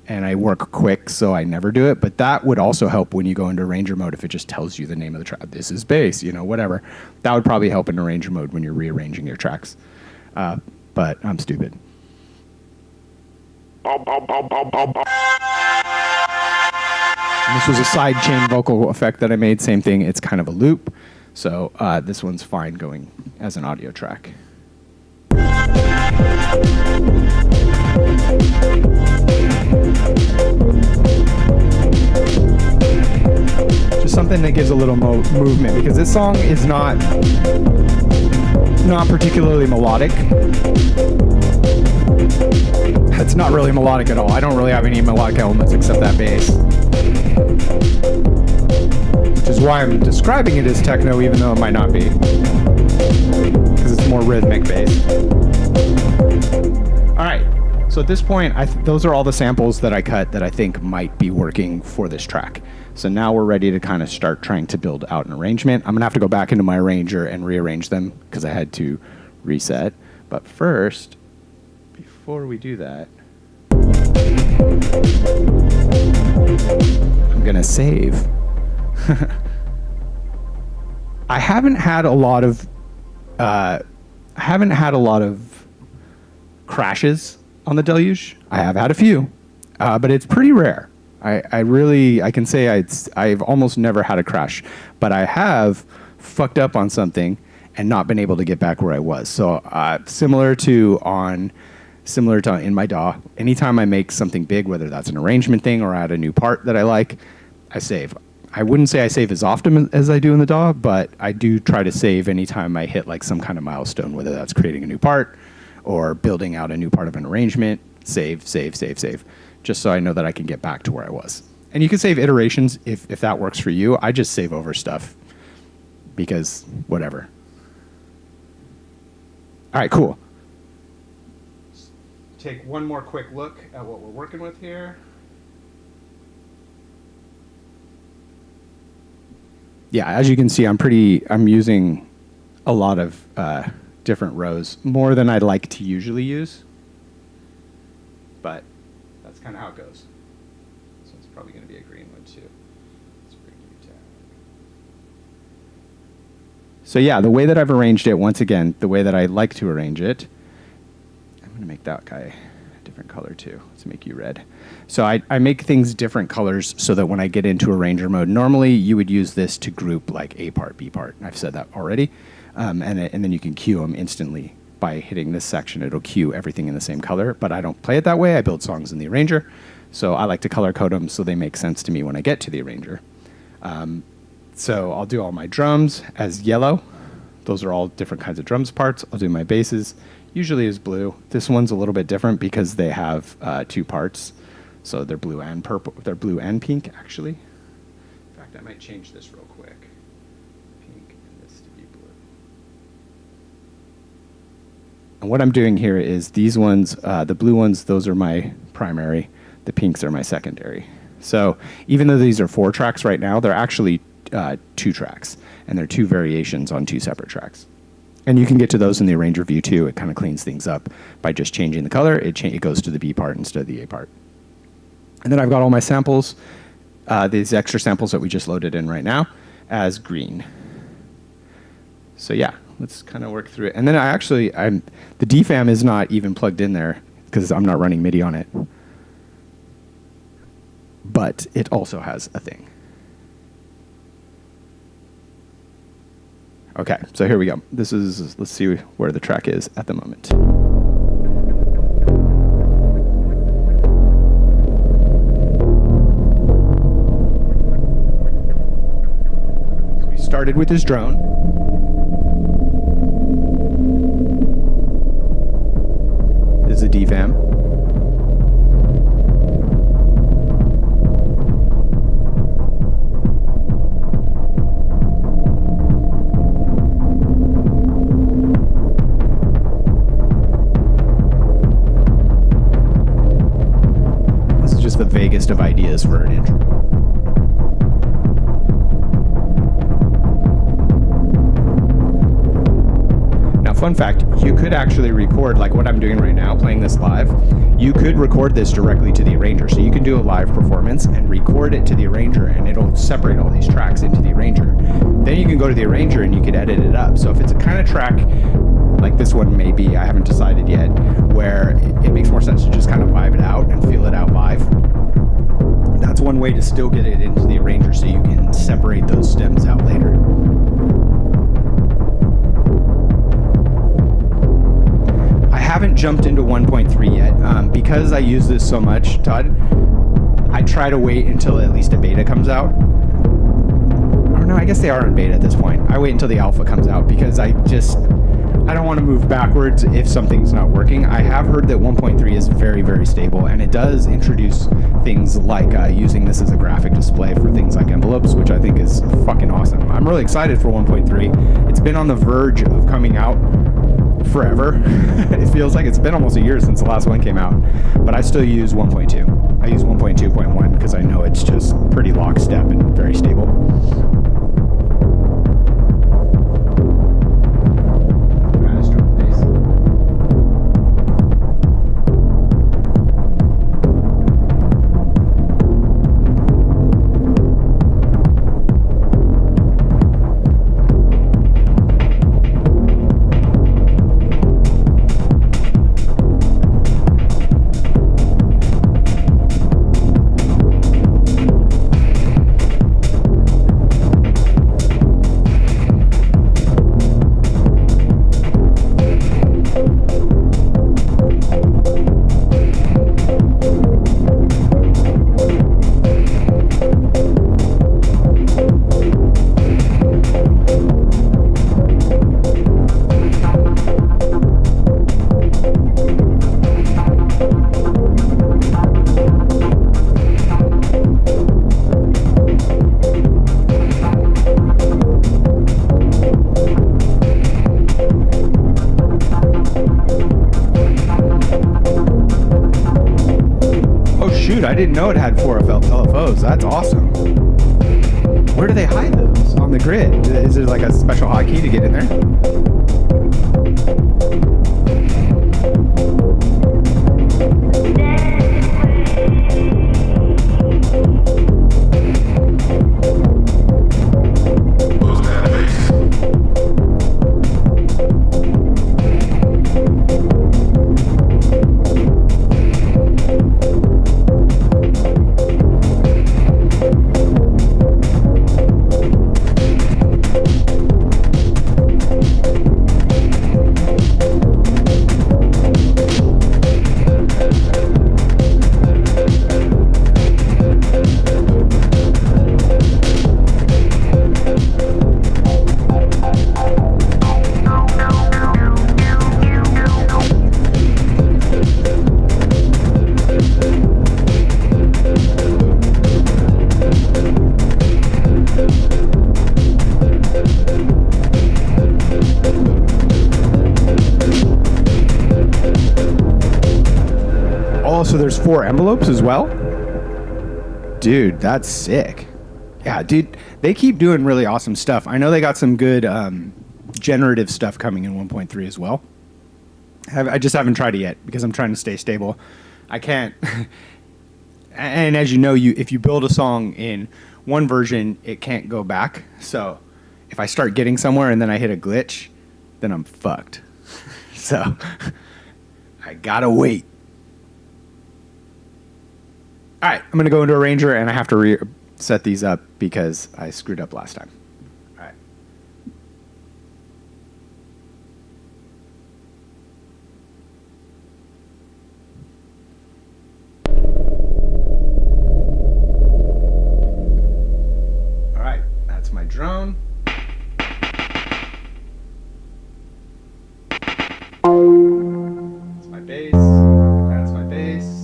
and I work quick, so I never do it. But that would also help when you go into Arranger mode if it just tells you the name of the track. This is bass, whatever. That would probably help in Arranger mode when you're rearranging your tracks. But I'm stupid. And this was a side chain vocal effect that I made. Same thing. It's kind of a loop. So this one's fine going as an audio track. Just something that gives a little movement, because this song is not particularly melodic. It's not really melodic at all. I don't really have any melodic elements except that bass, which is why I'm describing it as techno, even though it might not be, because it's more rhythmic based. All right, so at this point, those are all the samples that I cut that I think might be working for this track. So now we're ready to kind of start trying to build out an arrangement. I'm gonna have to go back into my arranger and rearrange them because I had to reset. But first, before we do that, I'm gonna save. I haven't had a lot of crashes on the Deluge. I have had a few, but it's pretty rare. I can say I've almost never had a crash, but I have fucked up on something and not been able to get back where I was. So similar to in my DAW, anytime I make something big, whether that's an arrangement thing or add a new part that I like, I save. I wouldn't say I save as often as I do in the DAW, but I do try to save anytime I hit like some kind of milestone, whether that's creating a new part or building out a new part of an arrangement. Save, just so I know that I can get back to where I was. And you can save iterations if that works for you. I just save over stuff because whatever. All right, cool. Take one more quick look at what we're working with here. Yeah, as you can see, I'm using a lot of different rows, more than I'd like to usually use, but that's kind of how it goes. So it's probably going to be a green one too. Let's bring you down. So yeah, the way that I've arranged it, once again, the way that I like to arrange it, I'm going to make that guy a different color too. Let's make you red. So I make things different colors so that when I get into arranger mode, normally you would use this to group like A part, B part. I've said that already. And then you can cue them instantly by hitting this section. It'll cue everything in the same color, but I don't play it that way. I build songs in the arranger. So I like to color code them so they make sense to me when I get to the arranger. So I'll do all my drums as yellow. Those are all different kinds of drums parts. I'll do my basses, usually as blue. This one's a little bit different because they have two parts. So they're blue and purple. They're blue and pink, actually. In fact, I might change this real quick. Pink and this to be blue. And what I'm doing here is these ones, the blue ones, those are my primary. The pinks are my secondary. So even though these are 4 tracks right now, they're actually 2 tracks. And they're 2 variations on 2 separate tracks. And you can get to those in the arranger view too. It kind of cleans things up by just changing the color. It goes to the B part instead of the A part. And then I've got all my samples, these extra samples that we just loaded in right now, as green. So yeah, let's kind of work through it. And then the DFAM is not even plugged in there because I'm not running MIDI on it. But it also has a thing. Okay, so here we go. Let's see where the track is at the moment. So we started with this drone. This is a DFAM. The vaguest of ideas for an intro. Now, fun fact, you could actually record, like what I'm doing right now, playing this live, you could record this directly to the arranger. So you can do a live performance and record it to the arranger, and it'll separate all these tracks into the arranger. Then you can go to the arranger and you can edit it up. So if it's a kind of track like this one maybe, I haven't decided yet, where it makes more sense to just kind of vibe it out and feel it out live. That's one way to still get it into the arranger so you can separate those stems out later. I haven't jumped into 1.3 yet. Because I use this so much, Todd, I try to wait until at least a beta comes out. I don't know, I guess they are in beta at this point. I wait until the alpha comes out because I I don't want to move backwards if something's not working. I have heard that 1.3 is very, very stable, and it does introduce things like using this as a graphic display for things like envelopes, which I think is fucking awesome. I'm really excited for 1.3. It's been on the verge of coming out forever. It feels like it's been almost a year since the last one came out, but I still use 1.2. I use 1.2.1 because I know it's just pretty lockstep and very stable. I didn't know it had 4 LFOs. That's awesome. Where do they hide those? On the grid? Is there like a special hotkey to get in there? So there's 4 envelopes as well? Dude, that's sick. Yeah, dude, they keep doing really awesome stuff. I know they got some good generative stuff coming in 1.3 as well. I just haven't tried it yet because I'm trying to stay stable. I can't. And as you know, if you build a song in one version, it can't go back. So if I start getting somewhere and then I hit a glitch, then I'm fucked. So I gotta wait. All right, I'm going to go into Arranger, and I have to set these up because I screwed up last time. All right. All right, that's my drone. That's my bass. That's my bass.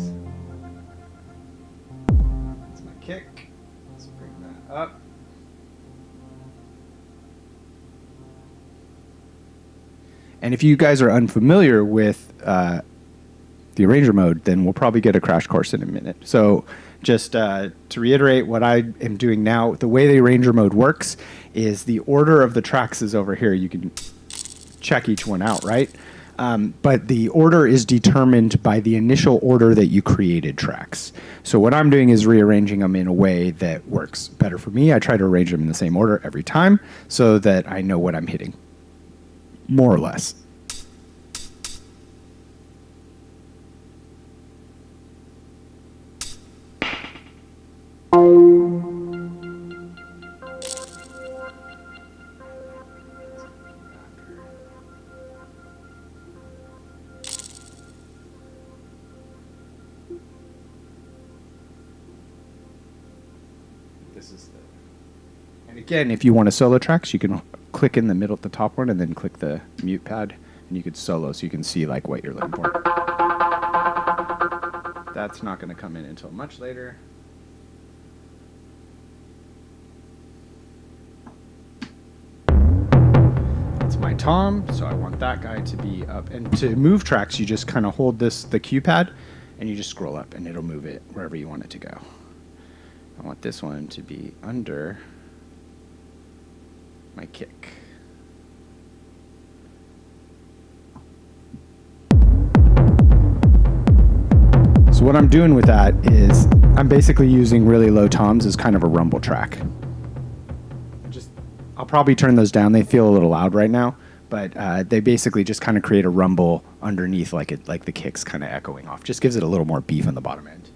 Kick. Let's bring that up. And if you guys are unfamiliar with the Arranger mode, then we'll probably get a crash course in a minute. So just to reiterate what I am doing now, the way the Arranger mode works is the order of the tracks is over here. You can check each one out, right? But the order is determined by the initial order that you created tracks. So what I'm doing is rearranging them in a way that works better for me. I try to arrange them in the same order every time so that I know what I'm hitting, more or less. This is the, and again, if you want to solo tracks, you can click in the middle, the top one, and then click the mute pad, and you could solo so you can see like what you're looking for. That's not going to come in until much later. That's my tom, so I want that guy to be up. And to move tracks, you just kind of hold the cue pad, and you just scroll up, and it'll move it wherever you want it to go. I want this one to be under my kick. So what I'm doing with that is I'm basically using really low toms as kind of a rumble track. I'll probably turn those down. They feel a little loud right now, but they basically just kind of create a rumble underneath, like the kick's kind of echoing off. Just gives it a little more beef on the bottom end.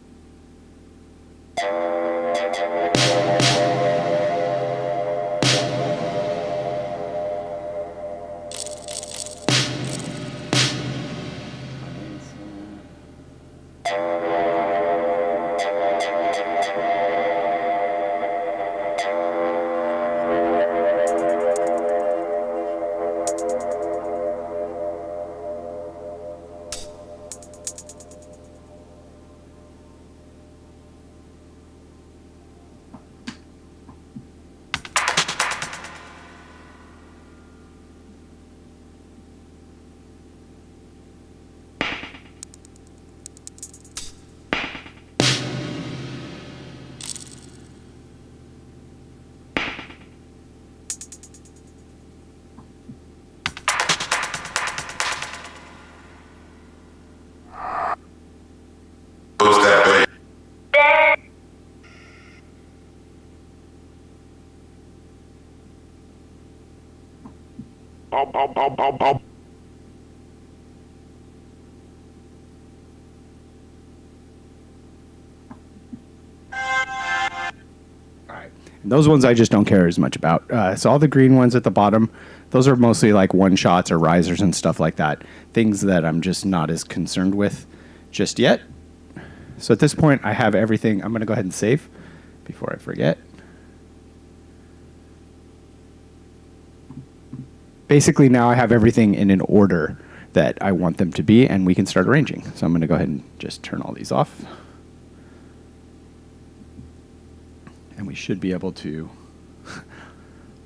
Close that bass. And those ones I just don't care as much about. So all the green ones at the bottom, those are mostly like one shots or risers and stuff like that. Things that I'm just not as concerned with just yet. So at this point, I have everything. I'm going to go ahead and save before I forget. Basically, now I have everything in an order that I want them to be, and we can start arranging. So I'm going to go ahead and just turn all these off. And we should be able to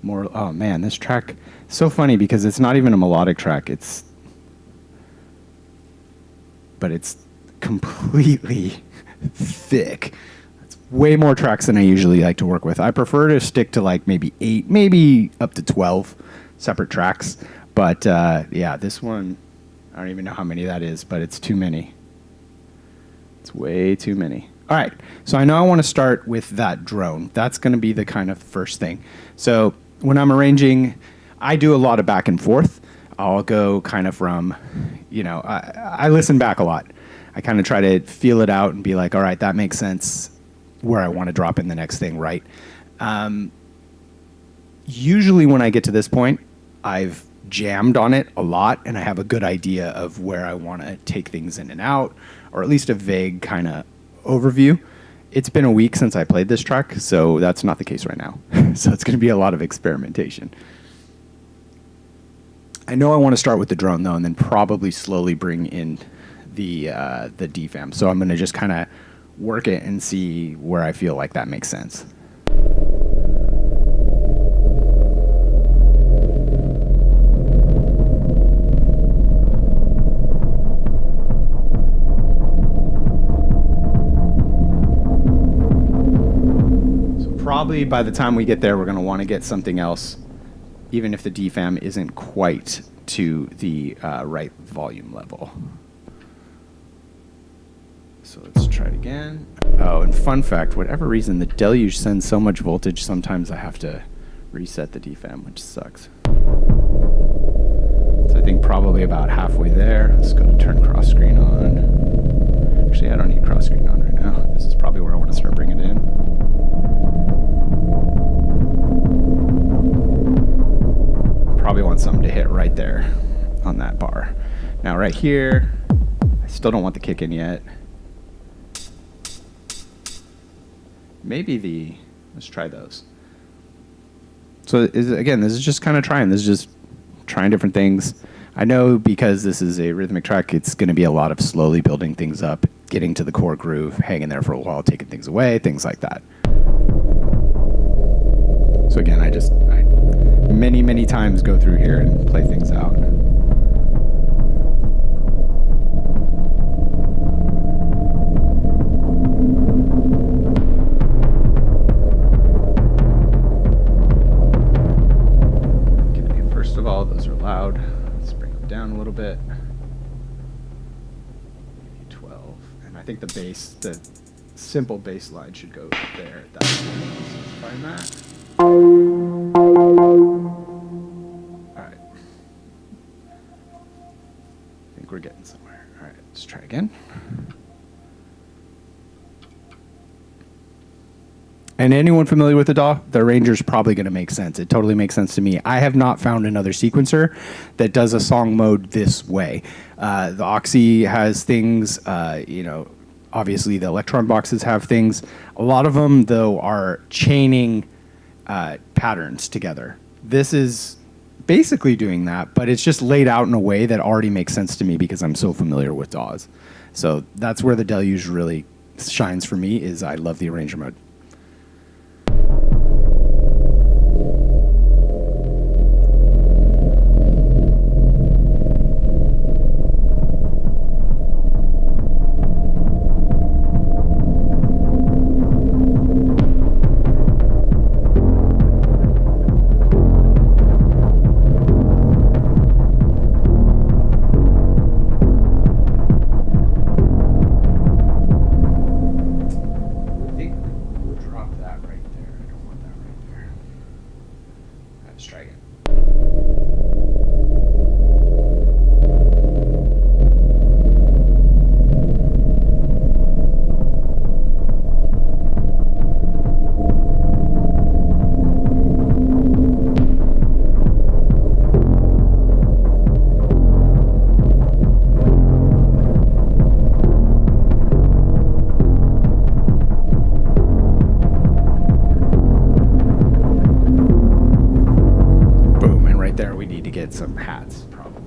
more. Oh man, this track so funny because it's not even a melodic track. But it's completely thick. It's way more tracks than I usually like to work with. I prefer to stick to like maybe 8, maybe up to 12 separate tracks. But yeah, this one, I don't even know how many that is, but it's too many. It's way too many. All right, so I know I want to start with that drone. That's going to be the kind of first thing. So when I'm arranging, I do a lot of back and forth. I'll go kind of from, I listen back a lot. I kind of try to feel it out and be like, all right, that makes sense where I want to drop in the next thing, right? Usually when I get to this point, I've jammed on it a lot and I have a good idea of where I want to take things in and out, or at least a vague kind of overview. It's been a week since I played this track, so that's not the case right now. So it's going to be a lot of experimentation. I know I want to start with the drone though, and then probably slowly bring in the DFAM. So I'm going to just kind of work it and see where I feel like that makes sense. Probably by the time we get there, we're going to want to get something else, even if the DFAM isn't quite to the right volume level. So let's try it again. Oh, and fun fact, whatever reason, the Deluge sends so much voltage, sometimes I have to reset the DFAM, which sucks. So I think probably about halfway there. Let's go to turn cross screen on. Actually, I don't need cross screen on right now. This is probably where I want to start bringing it in. Probably want something to hit right there on that bar. Now right here, I still don't want the kick in yet. Maybe let's try those. So again, this is just kind of trying. This is just trying different things. I know because this is a rhythmic track, it's going to be a lot of slowly building things up, getting to the core groove, hanging there for a while, taking things away, things like that. So again, I many times go through here and play things out. Okay, first of all, those are loud. Let's bring them down a little bit. Maybe 12. And I think the bass, the simple bass line should go there. That's find that. Alright. I think we're getting somewhere. Alright, let's try again. And anyone familiar with the DAW, the arranger's probably going to make sense. It totally makes sense to me. I have not found another sequencer that does a song mode this way. The Oxy has things, obviously the Electron boxes have things. A lot of them, though, are chaining patterns together. This is basically doing that, but it's just laid out in a way that already makes sense to me because I'm so familiar with DAWs. So that's where the Deluge really shines for me, is I love the arranger mode. Some hats, probably.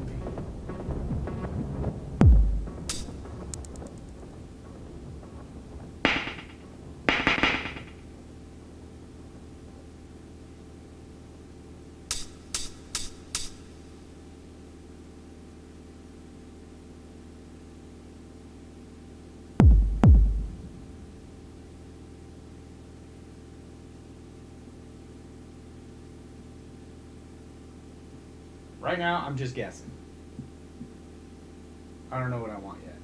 Right now, I'm just guessing. I don't know what I want yet.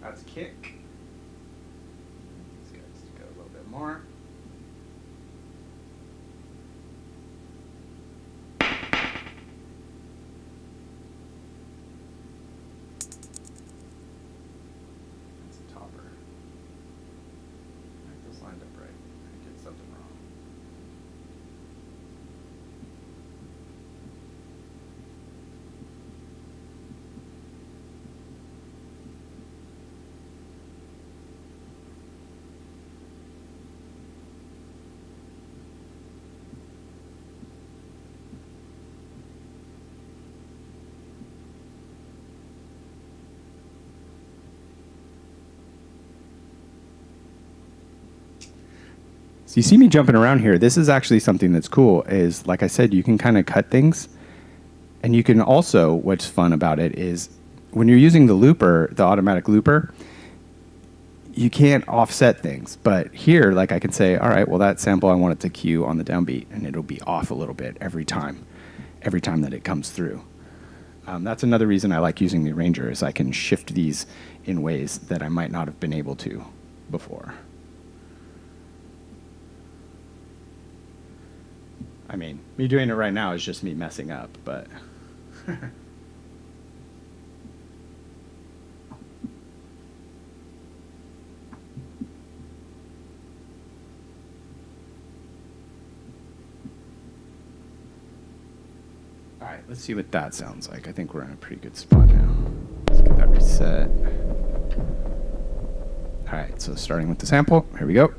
That's kick. These guys go a little bit more. That's a topper. I think this lined up right. I did something wrong. So you see me jumping around here. This is actually something that's cool, is like I said, you can kind of cut things. And you can also, what's fun about it is when you're using the looper, the automatic looper, you can't offset things. But here, like I can say, all right, well, that sample I want it to cue on the downbeat, and it'll be off a little bit every time that it comes through. That's another reason I like using the arranger, is I can shift these in ways that I might not have been able to before. I mean, me doing it right now is just me messing up, but... All right, let's see what that sounds like. I think we're in a pretty good spot now. Let's get that reset. All right, so starting with the sample, here we go.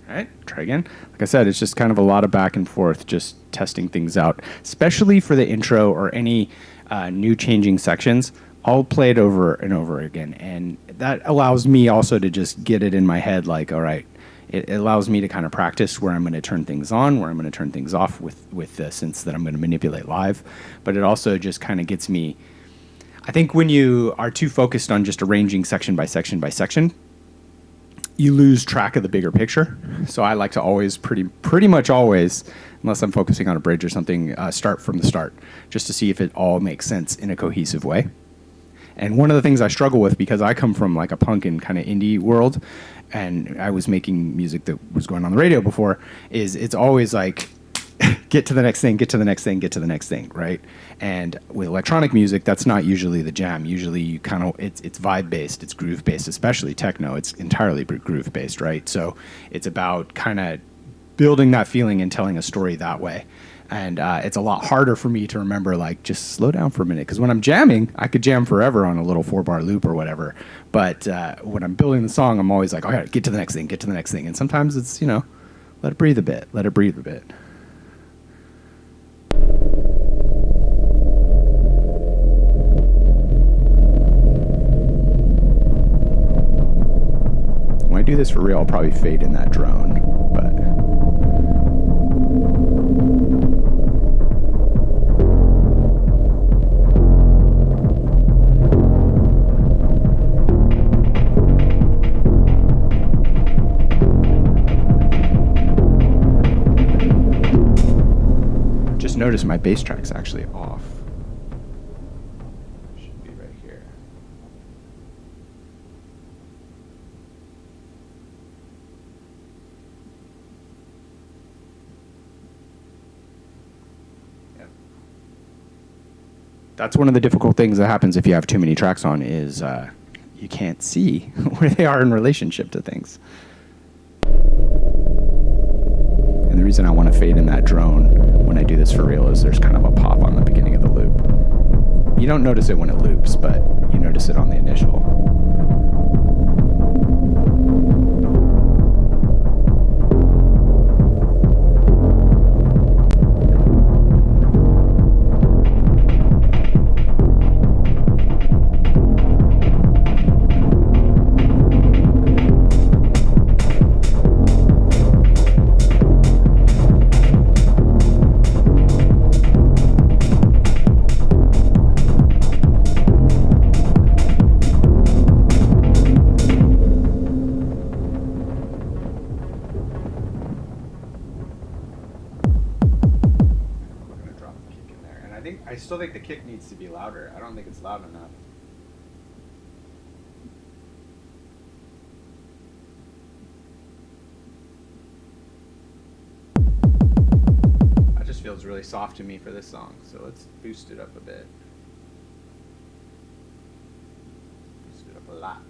All right, try again. Like I said, it's just kind of a lot of back and forth, just testing things out, especially for the intro or any new changing sections. I'll play it over and over again, and that allows me also to just get it in my head, like, all right, it allows me to kind of practice where I'm going to turn things on, where I'm going to turn things off with the synths that I'm going to manipulate live. But it also just kind of gets me, I think when you are too focused on just arranging section by section by section, you lose track of the bigger picture. So I like to always, pretty much always, unless I'm focusing on a bridge or something, start from the start, just to see if it all makes sense in a cohesive way. And one of the things I struggle with, because I come from like a punk and kind of indie world, and I was making music that was going on the radio before, is it's always like, get to the next thing, get to the next thing, get to the next thing, right? And with electronic music, that's not usually the jam. Usually you kind of, it's vibe-based, it's groove-based, especially techno. It's entirely groove-based, right? So it's about kind of building that feeling and telling a story that way. And it's a lot harder for me to remember, like, just slow down for a minute. Because when I'm jamming, I could jam forever on a little 4-bar loop or whatever. But when I'm building the song, I'm always like, oh, I gotta get to the next thing, get to the next thing. And sometimes it's, let it breathe a bit, let it breathe a bit. When I do this for real, I'll probably fade in that drone, but... Notice my bass track's actually off. Should be right here. Yep. That's one of the difficult things that happens if you have too many tracks on is you can't see where they are in relationship to things. And the reason I want to fade in that drone when I do this for real is there's kind of a pop on the beginning of the loop. You don't notice it when it loops, but you notice it on the initial. I still think the kick needs to be louder. I don't think it's loud enough. That just feels really soft to me for this song, so let's boost it up a bit. Boost it up a lot.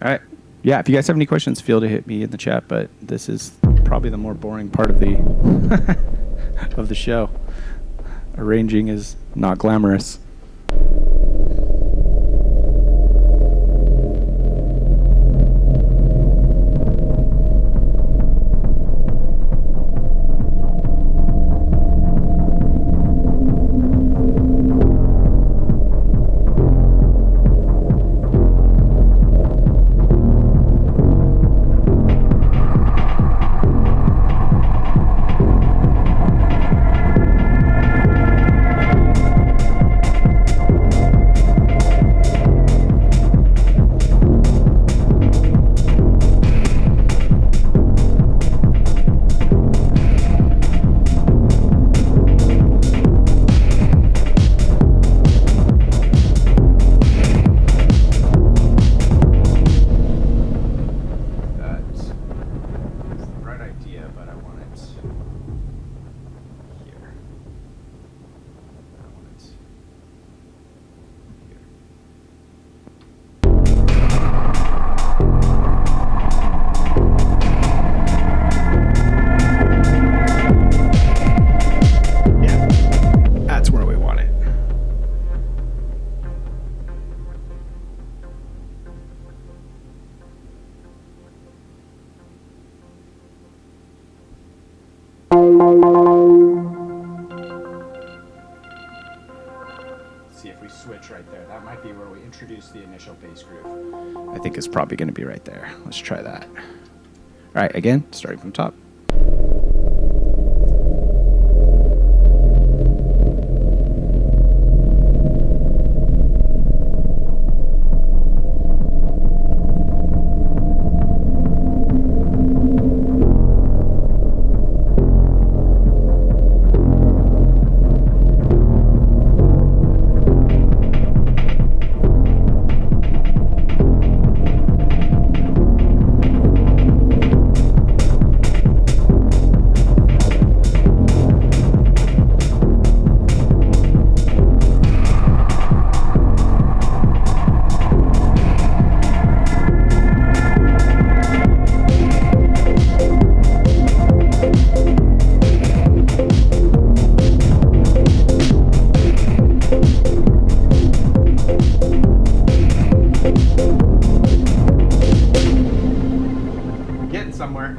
All right. Yeah, if you guys have any questions, feel to hit me in the chat, but this is probably the more boring part of the of the show. Arranging is not glamorous. See if we switch right there. That might be where we introduce the initial bass groove. I think it's probably going to be right there. Let's try that. All right, again, starting from top.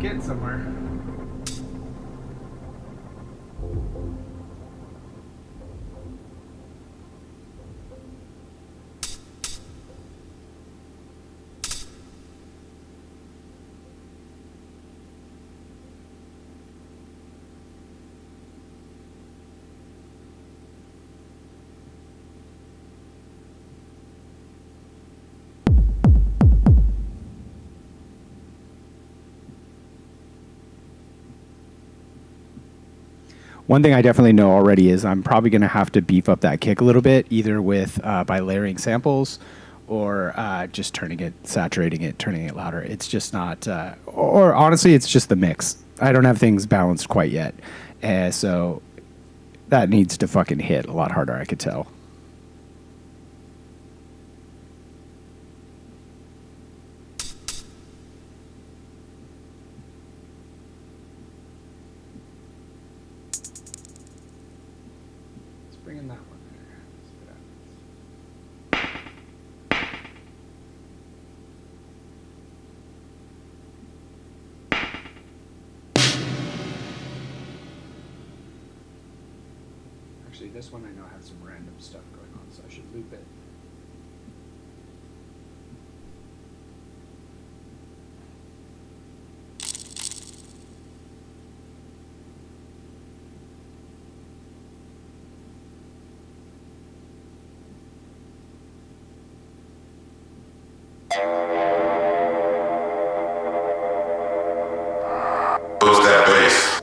Getting somewhere. One thing I definitely know already is I'm probably going to have to beef up that kick a little bit, either with by layering samples or just turning it, saturating it, turning it louder. It's just not, or honestly, it's just the mix. I don't have things balanced quite yet. So that needs to fucking hit a lot harder, I could tell. Bring in that one there. See what happens. Actually, this one I know has some random stuff going on, so I should loop it. Boost that bass.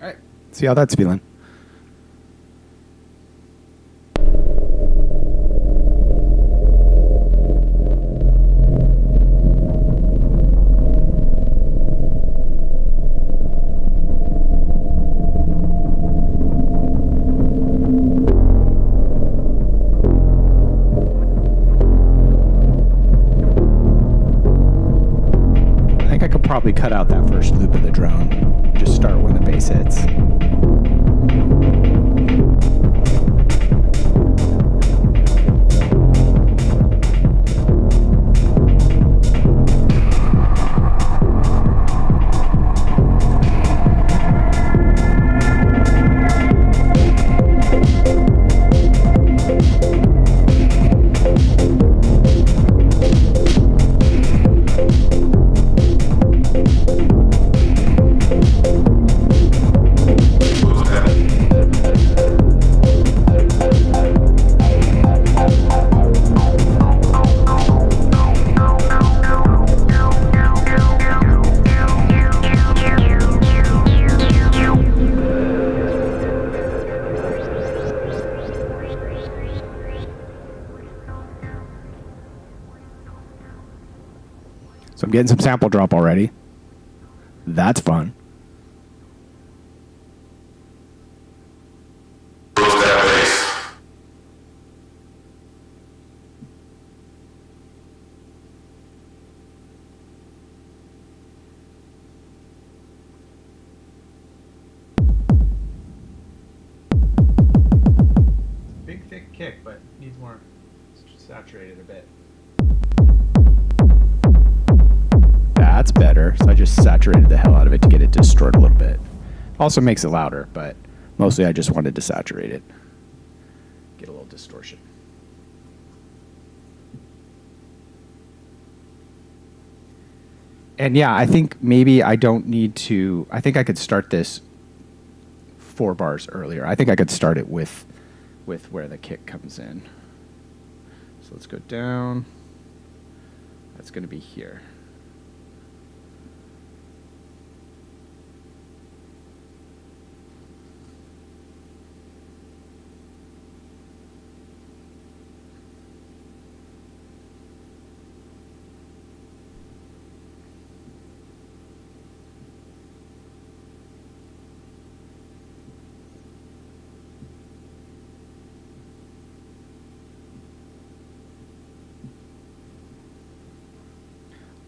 All right, see how that's feeling. Probably cut out that first loop of the drone. Just start when the bass hits. So I'm getting some sample drop already. That's fun. Boost that bass. Big thick kick, but needs more saturated a bit. better. So I just saturated the hell out of it to get it to distort a little bit. Also makes it louder, but mostly I just wanted to saturate it. Get a little distortion. And yeah, I think maybe I don't need to, I think I could start this 4 bars earlier. I think I could start it with where the kick comes in. So let's go down. That's going to be here.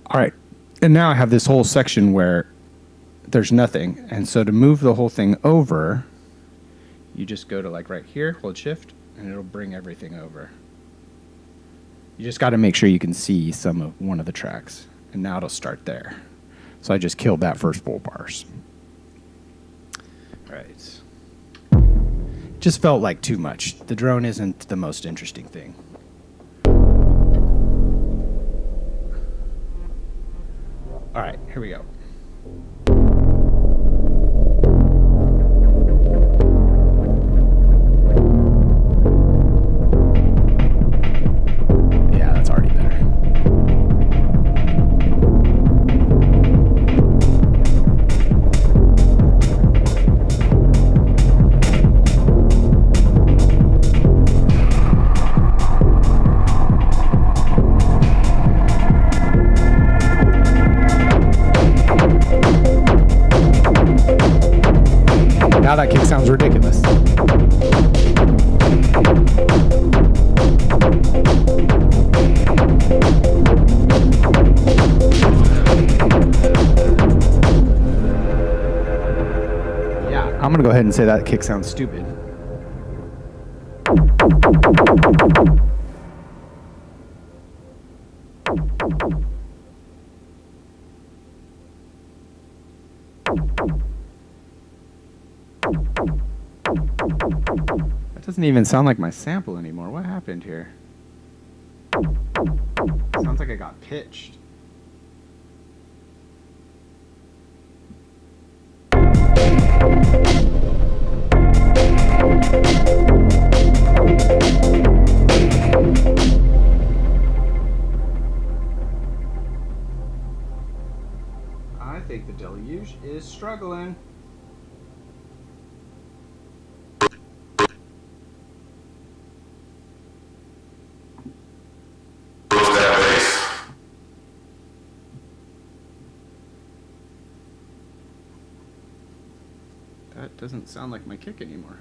All right, and now I have this whole section where there's nothing. And so to move the whole thing over, you just go to like right here, hold shift, and it'll bring everything over. You just got to make sure you can see one of the tracks. And now it'll start there. So I just killed that first 4 bars. All right. Just felt like too much. The drone isn't the most interesting thing. All right, here we go. Yeah, that's already better. Now that kick sounds ridiculous. Yeah, I'm gonna go ahead and say that kick sounds stupid. That doesn't even sound like my sample anymore. What happened here? Sounds like it got pitched. I think the deluge is struggling. That doesn't sound like my kick anymore.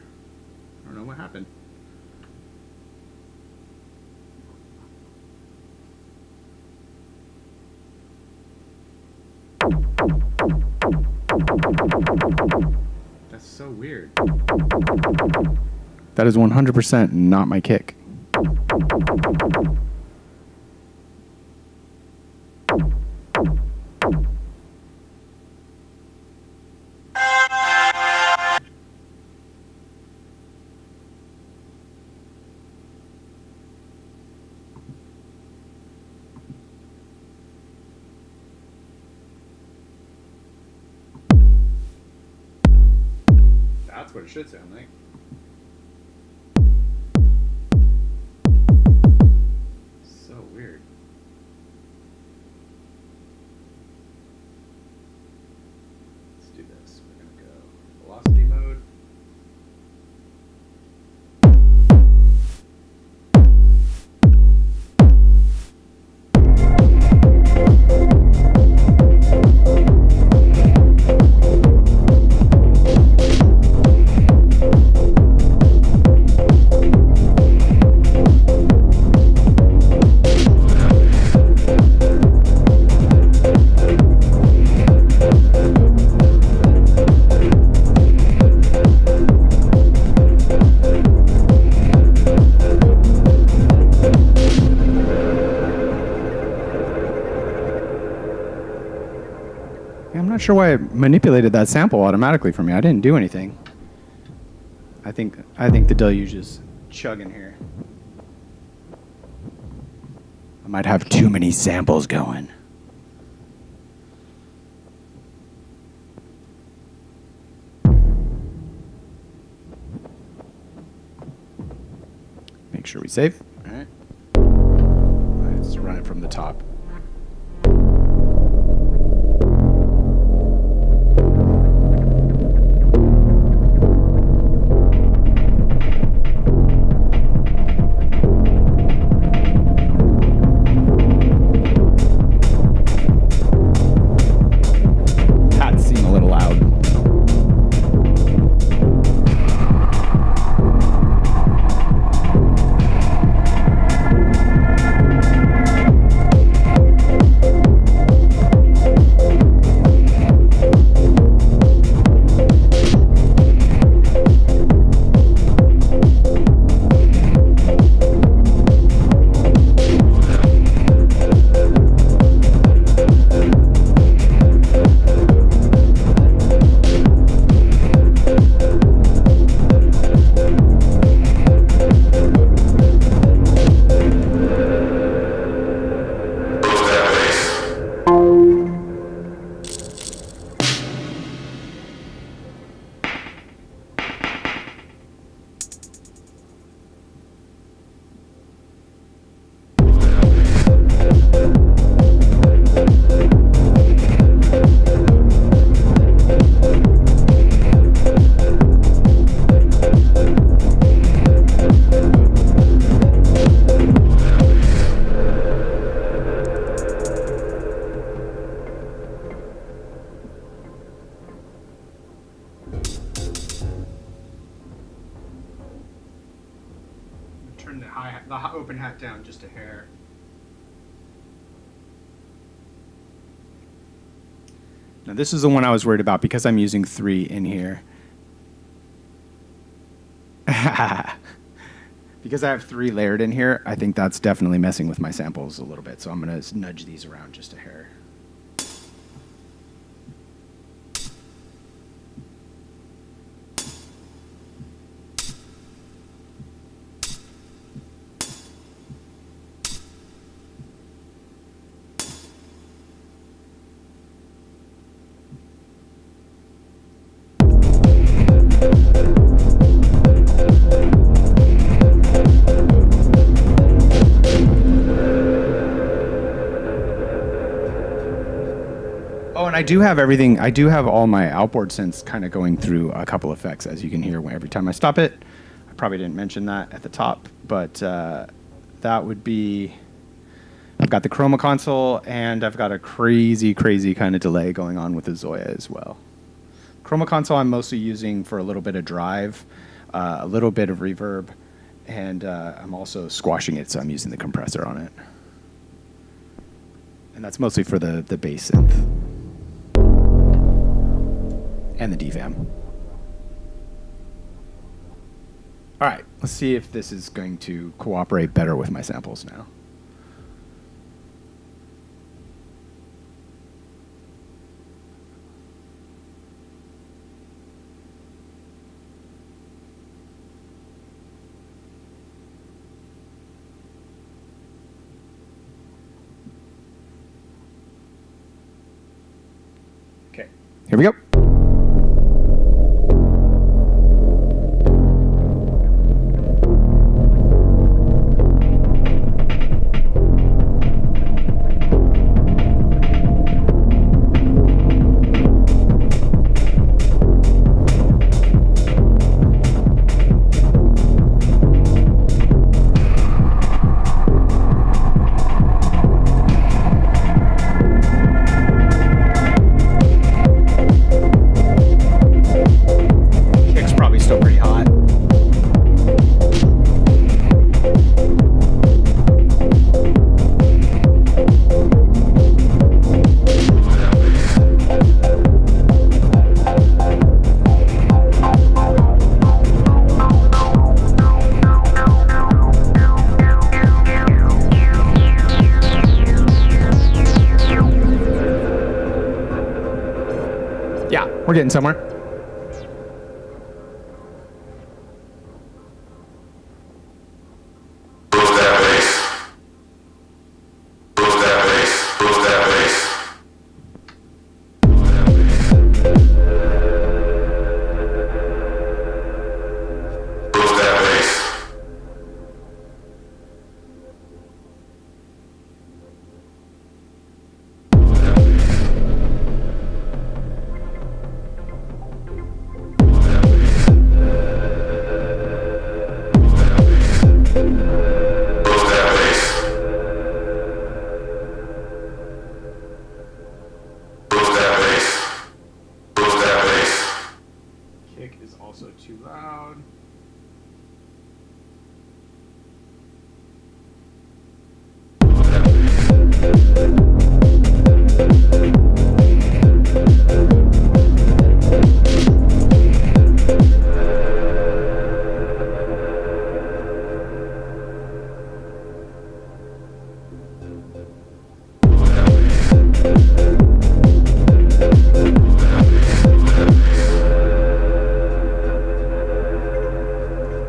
I don't know what happened. That's so weird. That is 100% not my kick. That's what it should sound like. So weird. Let's do this. We're going to go velocity mode. not sure why it manipulated that sample automatically for me. I didn't do anything. I think the deluge is chugging here. I might have too many samples going. Make sure we save. All right. Let's run it from the top. Turn the open hat down just a hair. Now this is the one I was worried about because I'm using 3 in here. Because I have 3 layered in here, I think that's definitely messing with my samples a little bit. So I'm going to nudge these around just a hair. I do have everything. I do have all my outboard synths kind of going through a couple effects, as you can hear every time I stop it. I probably didn't mention that at the top, but that would be, I've got the chroma console and I've got a crazy kind of delay going on with the Zoya as well. Chroma console I'm mostly using for a little bit of drive, a little bit of reverb, and I'm also squashing it, so I'm using the compressor on it. And that's mostly for the bass synth. And the DFAM. All right, let's see if this is going to cooperate better with my samples now. Okay, here we go. We're getting somewhere. Close that bass. Close that bass. Close that bass. Close that bass. Kick is also too loud.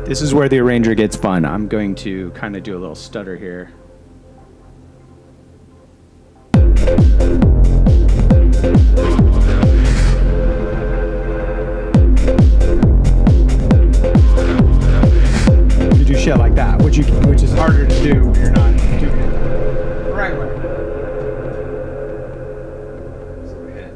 This is where the arranger gets fun. I'm going to kind of do a little stutter here. You do shit like that, which is harder to do when you're not doing it the right way. So we hit.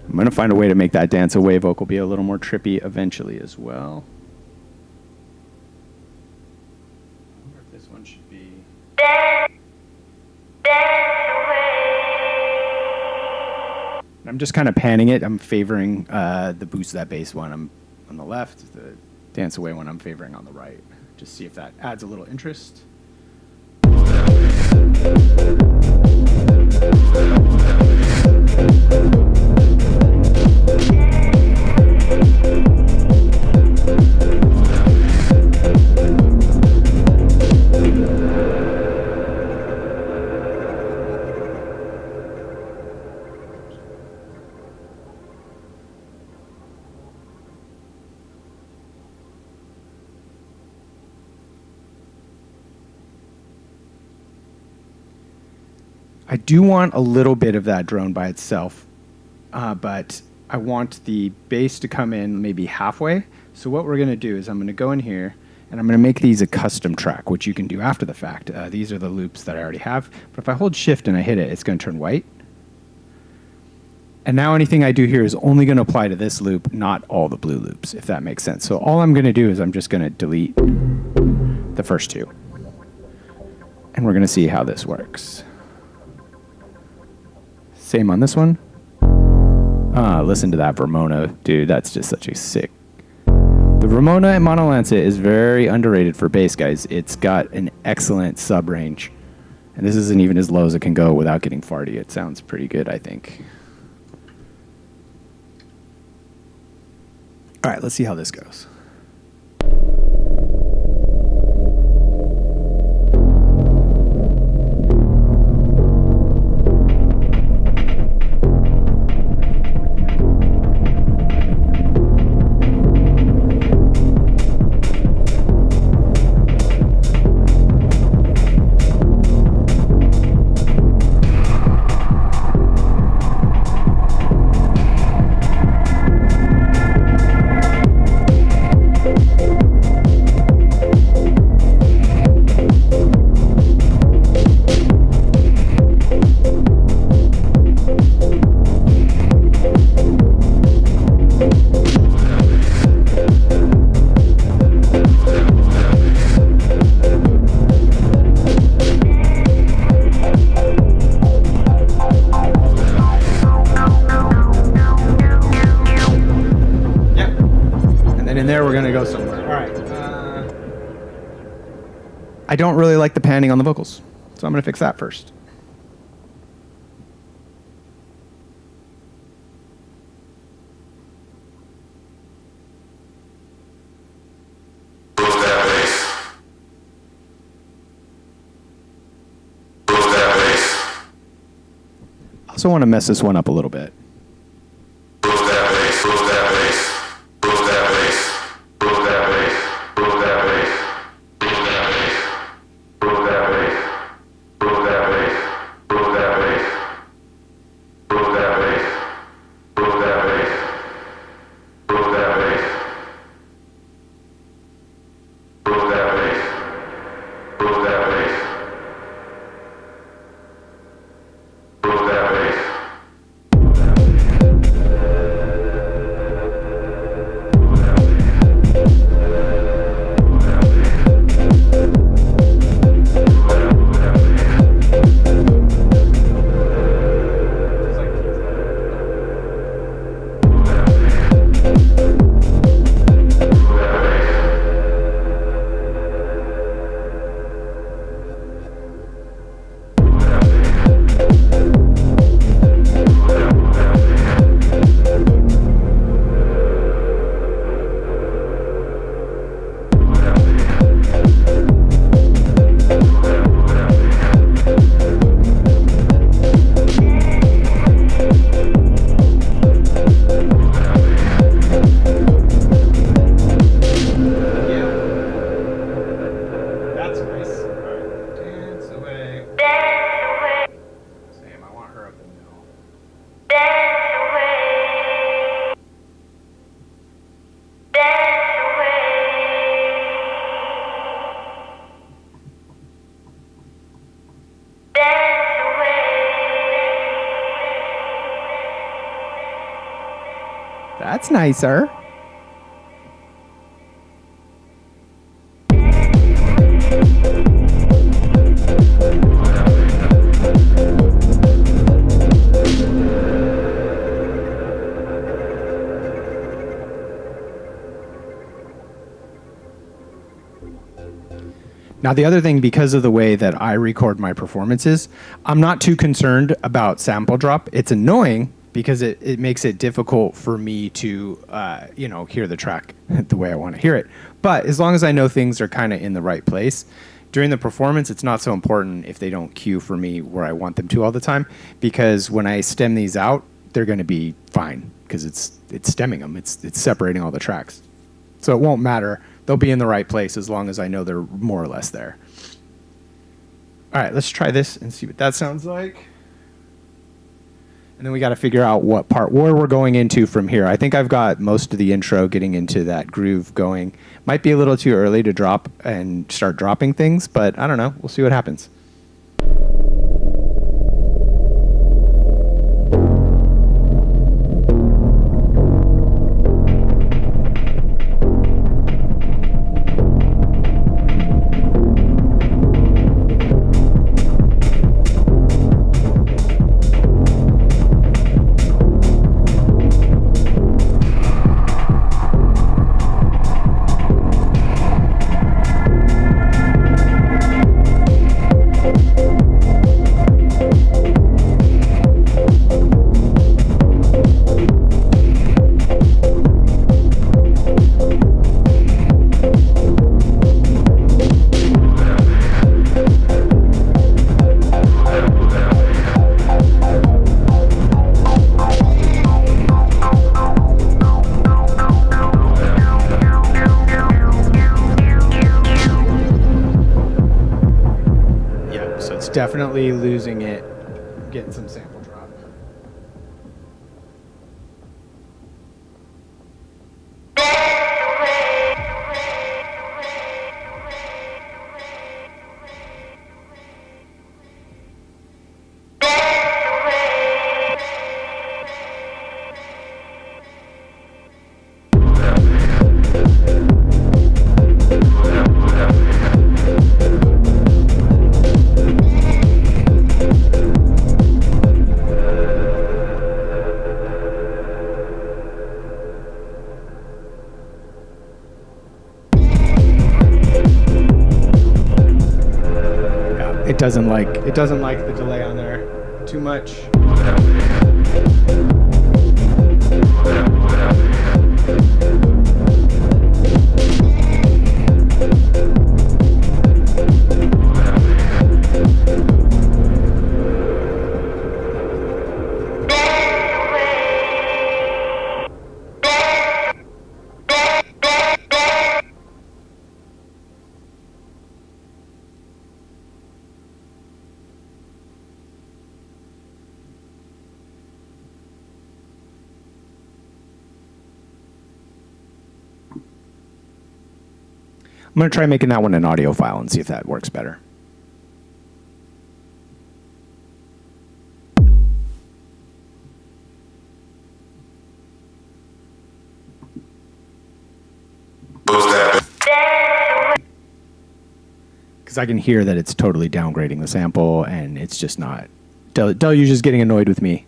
I'm going to find a way to make that dance away vocal be a little more trippy eventually as well. I wonder if this one should be... I'm just kind of panning it. I'm favoring the boost that bass one. I'm on the left, the dance away one I'm favoring on the right. Just see if that adds a little interest. I do want a little bit of that drone by itself, but I want the bass to come in maybe halfway. So what we're going to do is I'm going to go in here, and I'm going to make these a custom track, which you can do after the fact. These are the loops that I already have. But if I hold shift and I hit it, it's going to turn white. And now anything I do here is only going to apply to this loop, not all the blue loops, if that makes sense. So all I'm going to do is I'm just going to delete the first two. And we're going to see how this works. Same on this one. Listen to that Vermona. Dude, that's just such a sick. The Vermona and Monolancet is very underrated for bass, guys. It's got an excellent sub range. And this isn't even as low as it can go without getting farty. It sounds pretty good, I think. All right, let's see how this goes. I don't really like the panning on the vocals, so I'm going to fix that first. Move that bass. Move that bass. I also want to mess this one up a little bit. Move that bass. Move that bass. Move that bass. Move that bass. Move that bass. Move that bass. Move that bass. Move that bass. Move that bass. Move that bass. Move that bass. Move that bass. Move that bass. Move that bass. Move that bass. That's nice. All right. Dance away. Same. I want her up in the middle. That's nicer. Now, the other thing, because of the way that I record my performances, I'm not too concerned about sample drop. It's annoying because it makes it difficult for me to, hear the track the way I want to hear it. But as long as I know things are kind of in the right place, during the performance, it's not so important if they don't cue for me where I want them to all the time, because when I stem these out, they're going to be fine because it's stemming them. It's separating all the tracks. So it won't matter. They'll be in the right place as long as I know they're more or less there. All right, let's try this and see what that sounds like. And then we got to figure out where we're going into from here. I think I've got most of the intro getting into that groove going. Might be a little too early to drop and start dropping things, but I don't know. We'll see what happens. Definitely losing it, getting some sample drop. doesn't like the delay on there too much. I'm going to try making that one an audio file and see if that works better. Because I can hear that it's totally downgrading the sample, and it's just not. Deluge is getting annoyed with me.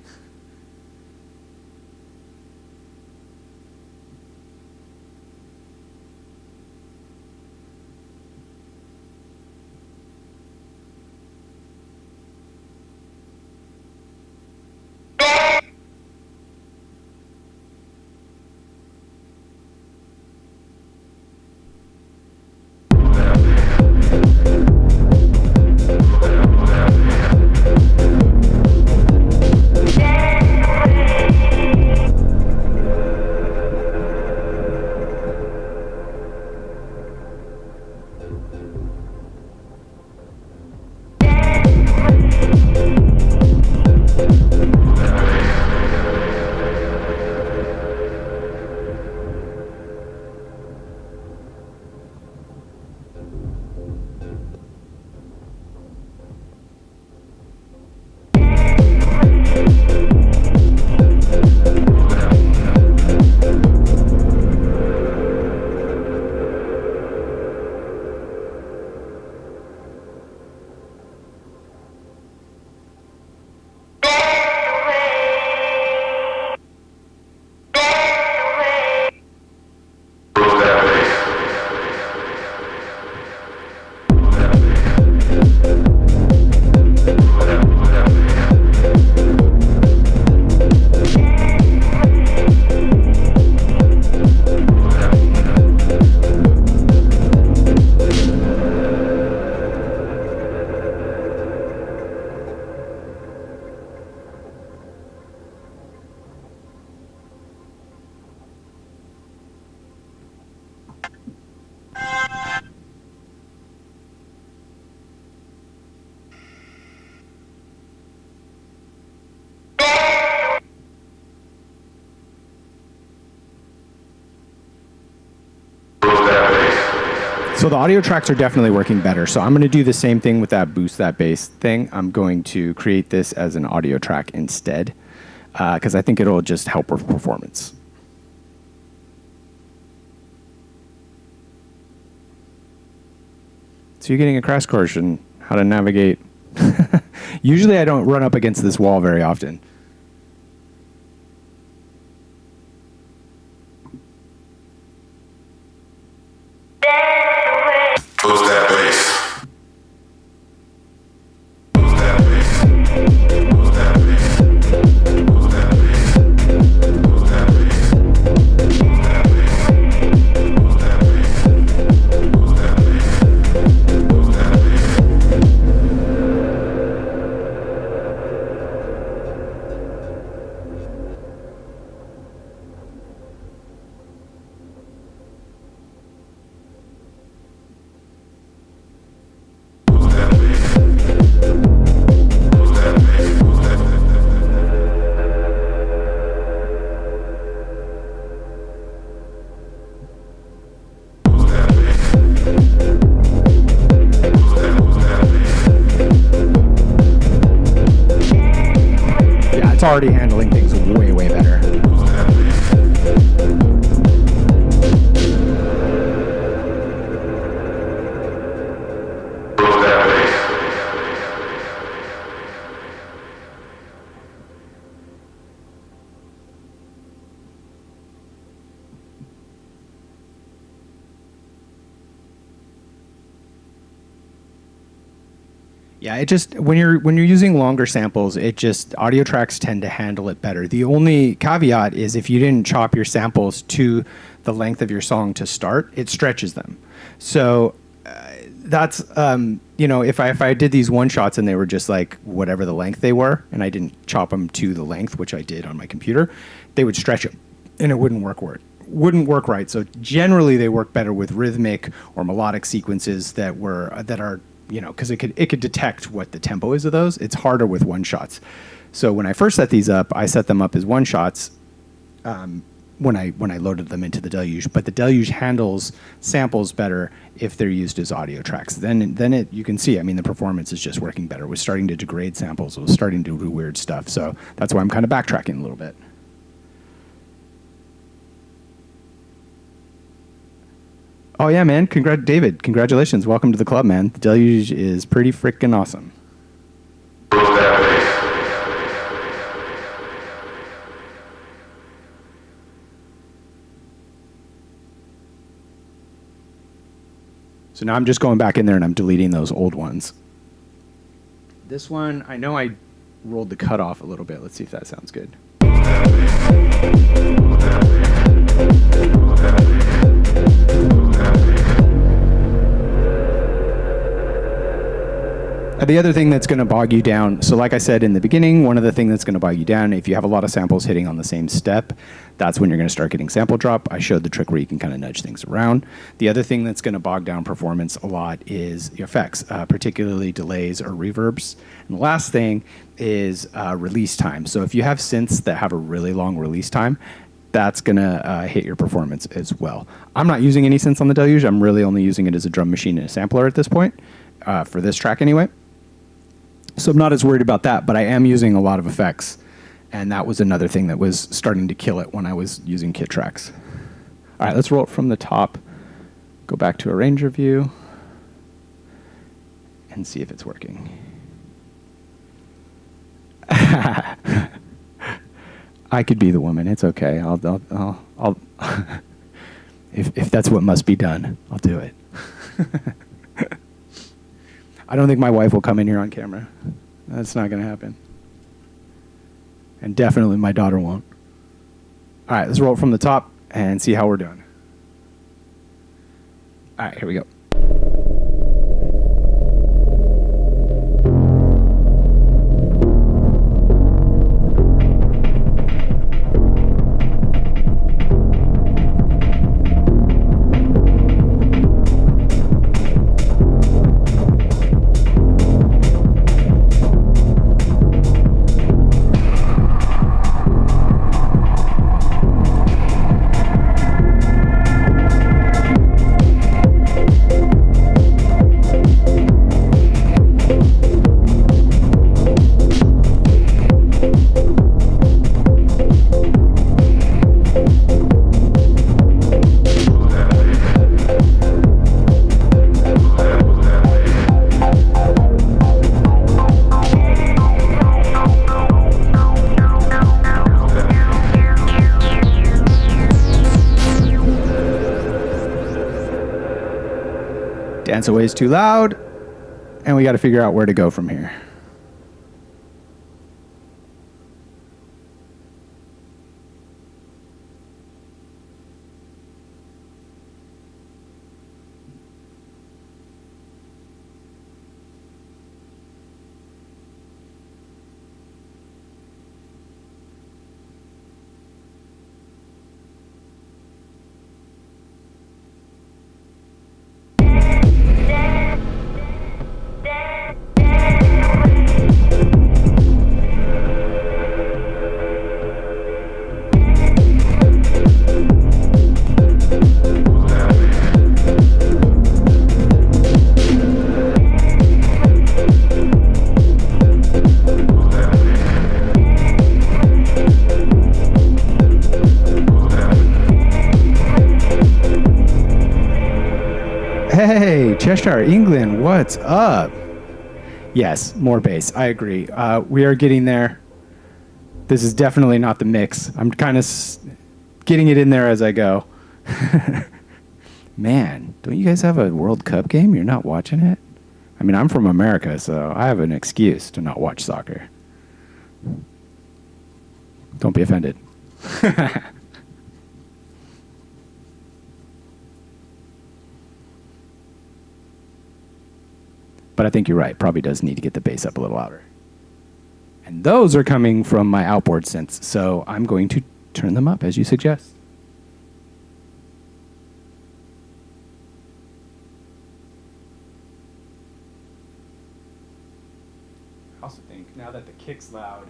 So the audio tracks are definitely working better. So I'm going to do the same thing with that boost that bass thing. I'm going to create this as an audio track instead, because I think it'll just help with performance. So you're getting a crash course in how to navigate. Usually I don't run up against this wall very often. Close that bass. It's already handling things way, way better. Yeah, it just when you're using longer samples, it just audio tracks tend to handle it better. The only caveat is if you didn't chop your samples to the length of your song to start, it stretches them. So that's if I did these one shots and they were just like whatever the length they were, and I didn't chop them to the length, which I did on my computer, they would stretch them, and it wouldn't work right. So generally, they work better with rhythmic or melodic sequences that are because it could detect what the tempo is of those. It's harder with one shots. So when I first set these up, I set them up as one shots when I loaded them into the Deluge. But the Deluge handles samples better if they're used as audio tracks. Then you can see. I mean, the performance is just working better. It was starting to degrade samples. It was starting to do weird stuff. So that's why I'm kind of backtracking a little bit. Oh yeah, man! David, congratulations! Welcome to the club, man. The Deluge is pretty freaking awesome. So now I'm just going back in there and I'm deleting those old ones. This one, I know I rolled the cutoff a little bit. Let's see if that sounds good. The other thing that's going to bog you down, so like I said in the beginning, one of the things that's going to bog you down, if you have a lot of samples hitting on the same step, that's when you're going to start getting sample drop. I showed the trick where you can kind of nudge things around. The other thing that's going to bog down performance a lot is effects, particularly delays or reverbs. And the last thing is release time. So if you have synths that have a really long release time, that's going to hit your performance as well. I'm not using any synths on the Deluge. I'm really only using it as a drum machine and a sampler at this point, for this track anyway. So I'm not as worried about that, but I am using a lot of effects. And that was another thing that was starting to kill it when I was using kit tracks. All right, let's roll it from the top. Go back to Arranger view and see if it's working. I could be the woman. It's okay. I'll if that's what must be done, I'll do it. I don't think my wife will come in here on camera. That's not going to happen. And definitely my daughter won't. All right, let's roll it from the top and see how we're doing. All right, here we go. Dance Away is too loud, and we got to figure out where to go from here. Hey, Cheshire, England, what's up? Yes, more bass. I agree. We are getting there. This is definitely not the mix. I'm kind of getting it in there as I go. Man, don't you guys have a World Cup game? You're not watching it? I mean, I'm from America, so I have an excuse to not watch soccer. Don't be offended. But I think you're right. Probably does need to get the bass up a little louder. And those are coming from my outboard synths, so I'm going to turn them up as you suggest. I also think now that the kick's loud,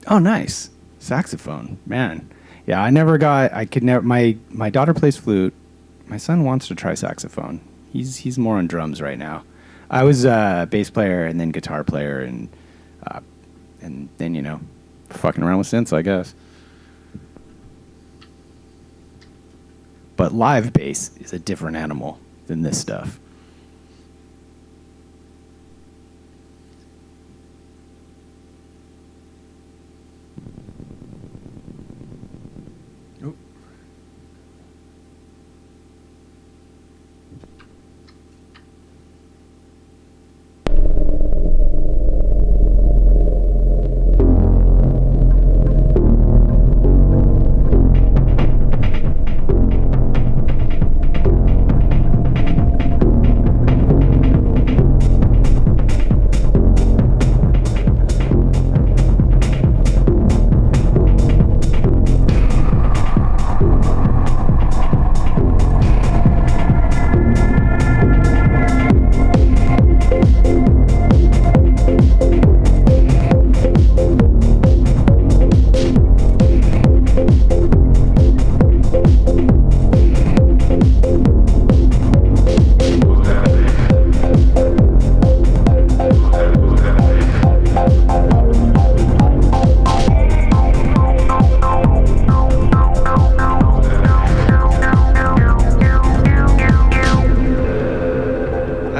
oh, nice. Saxophone. Man. Yeah, my daughter plays flute. My son wants to try saxophone. He's more on drums right now. I was a bass player and then guitar player and then, fucking around with synths, I guess. But live bass is a different animal than this stuff.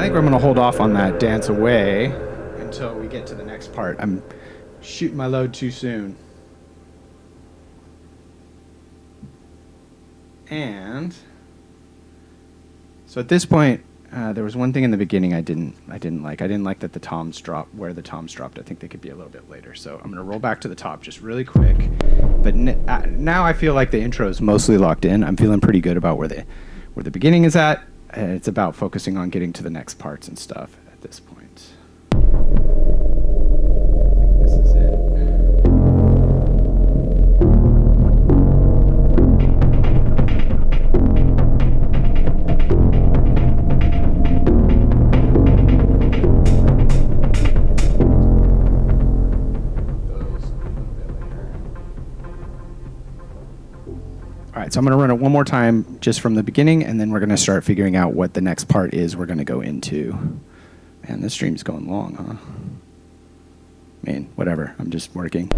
I'm going to hold off on that dance away until we get to the next part. I'm shooting my load too soon. And so at this point, there was one thing in the beginning I didn't like. I didn't like that the toms dropped where the toms dropped. I think they could be a little bit later. So I'm going to roll back to the top just really quick. But now I feel like the intro is mostly locked in. I'm feeling pretty good about where the beginning is at. It's about focusing on getting to the next parts and stuff at this point. This is it. All right, so I'm going to run it one more time just from the beginning, and then we're going to start figuring out what the next part is we're going to go into. Man, this stream's going long, huh? Man, whatever. I'm just working.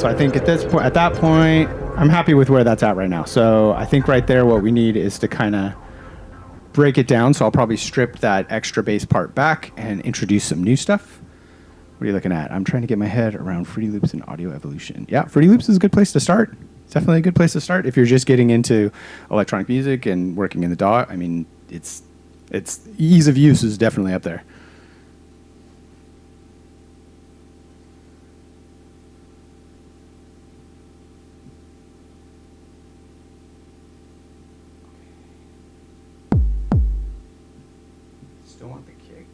I think at that point, I'm happy with where that's at right now. So I think right there, what we need is to kind of break it down. So I'll probably strip that extra bass part back and introduce some new stuff. What are you looking at? I'm trying to get my head around Fruity Loops and audio evolution. Yeah, Fruity Loops is a good place to start. definitely a good place to start if you're just getting into electronic music and working in the DAW. I mean, it's ease of use is definitely up there. Still want the kick.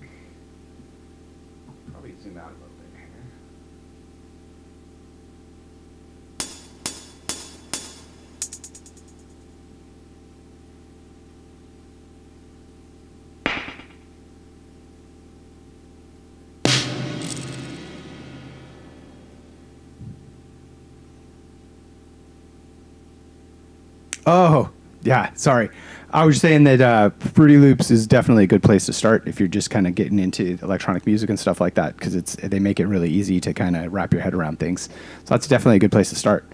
Probably zoom out a little bit here. Oh, yeah, sorry. I was saying that Fruity Loops is definitely a good place to start if you're just kind of getting into electronic music and stuff like that, because they make it really easy to kind of wrap your head around things. So that's definitely a good place to start.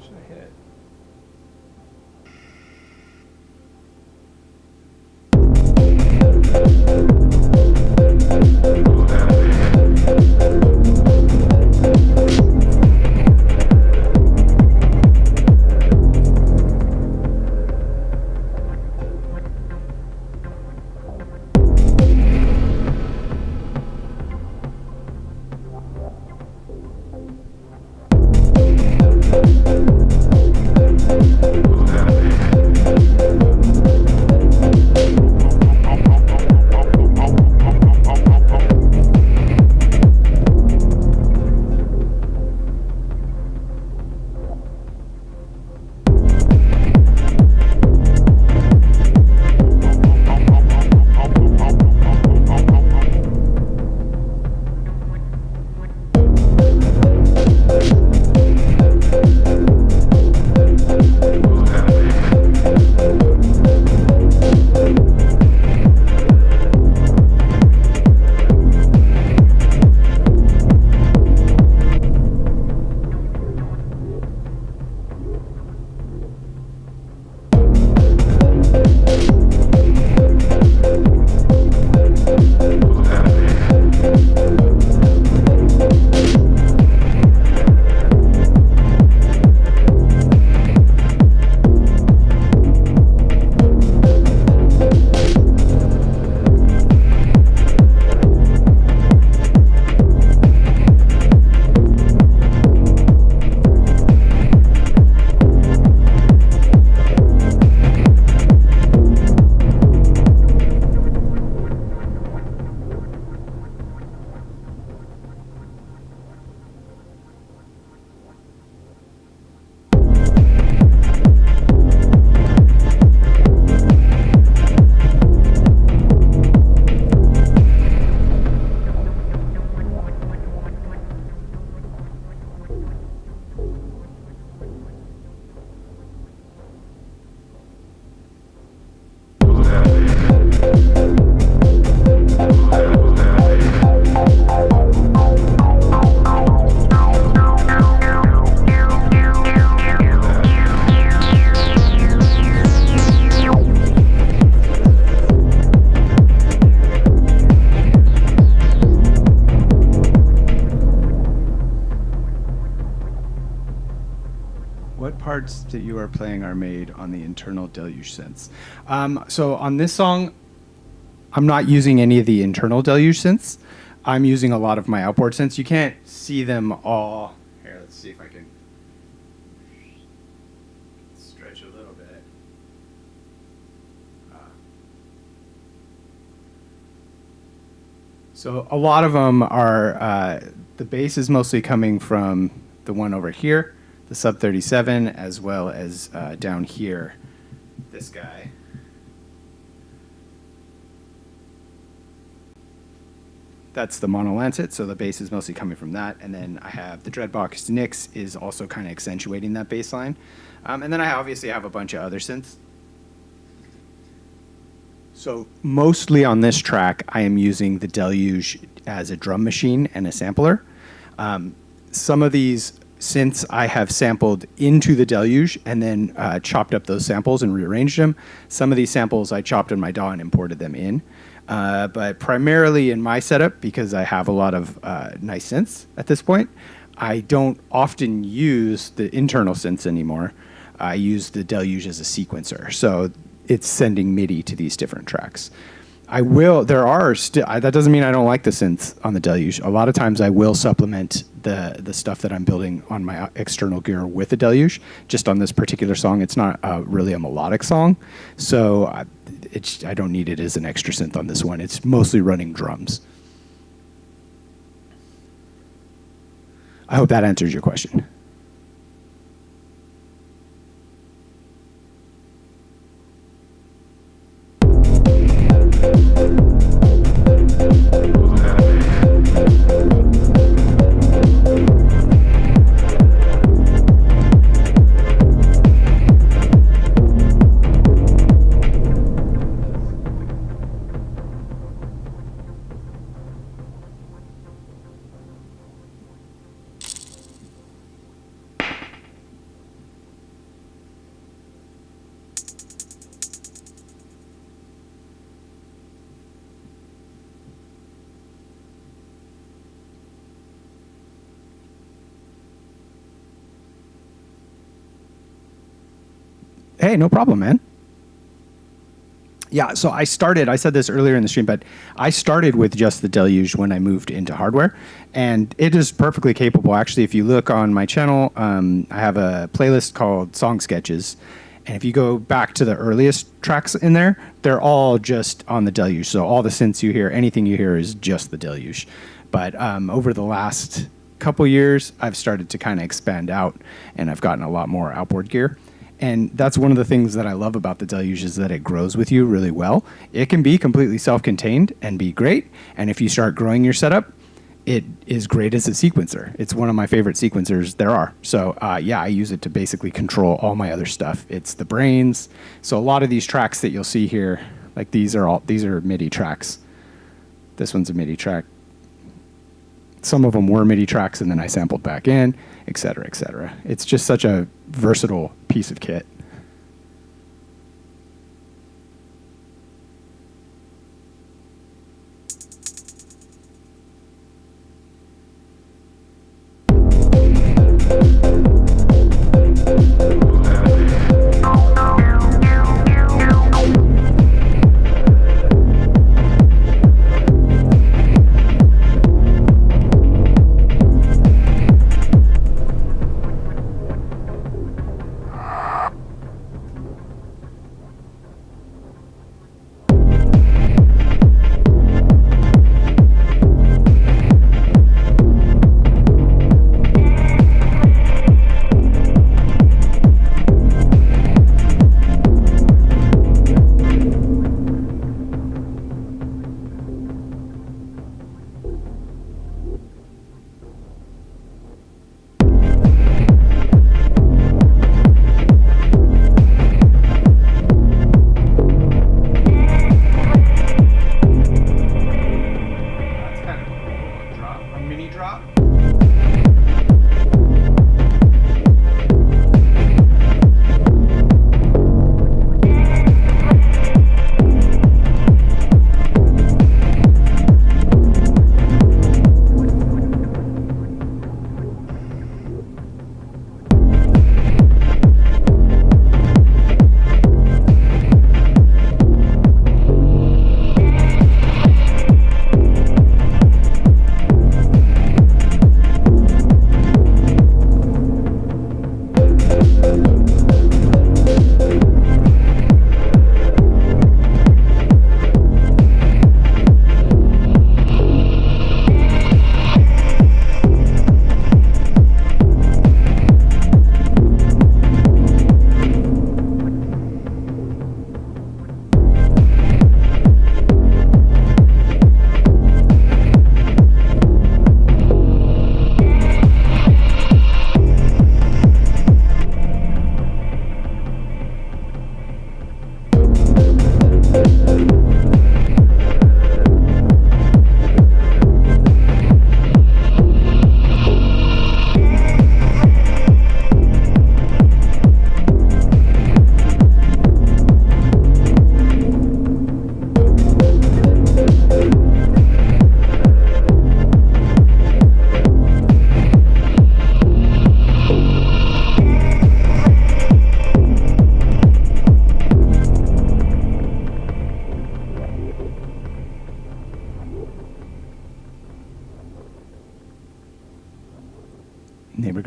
Should I hit it? What parts that you are playing are made on the internal Deluge synths? So on this song, I'm not using any of the internal Deluge synths. I'm using a lot of my outboard synths. You can't see them all. Here, let's see if I can stretch a little bit. So a lot of them are, the bass is mostly coming from the one over here, the Sub 37, as well as down here, this guy. That's the Mono Lancet, so the bass is mostly coming from that. And then I have the Dreadbox Nix is also kind of accentuating that bass line. And then I obviously have a bunch of other synths. So mostly on this track, I am using the Deluge as a drum machine and a sampler. Some of these synths I have sampled into the Deluge and then chopped up those samples and rearranged them. Some of these samples I chopped in my DAW and imported them in. But primarily in my setup, because I have a lot of nice synths at this point, I don't often use the internal synths anymore. I use the Deluge as a sequencer. So it's sending MIDI to these different tracks. That doesn't mean I don't like the synths on the Deluge. A lot of times I will supplement the stuff that I'm building on my external gear with the Deluge. Just on this particular song, it's not really a melodic song, so I don't need it as an extra synth on this one. It's mostly running drums. I hope that answers your question. Hey, no problem, man. Yeah, so I said this earlier in the stream, but I started with just the Deluge when I moved into hardware, and it is perfectly capable. Actually, if you look on my channel, I have a playlist called Song Sketches, and if you go back to the earliest tracks in there, they're all just on the Deluge. So all the synths you hear, anything you hear is just the Deluge. But over the last couple years, I've started to kind of expand out, and I've gotten a lot more outboard gear. And that's one of the things that I love about the Deluge is that it grows with you really well. It can be completely self-contained and be great. And if you start growing your setup, it is great as a sequencer. It's one of my favorite sequencers there are. So yeah, I use it to basically control all my other stuff. It's the brains. So a lot of these tracks that you'll see here, like these are MIDI tracks. This one's a MIDI track. Some of them were MIDI tracks and then I sampled back in, et cetera, et cetera. It's just such a versatile piece of kit.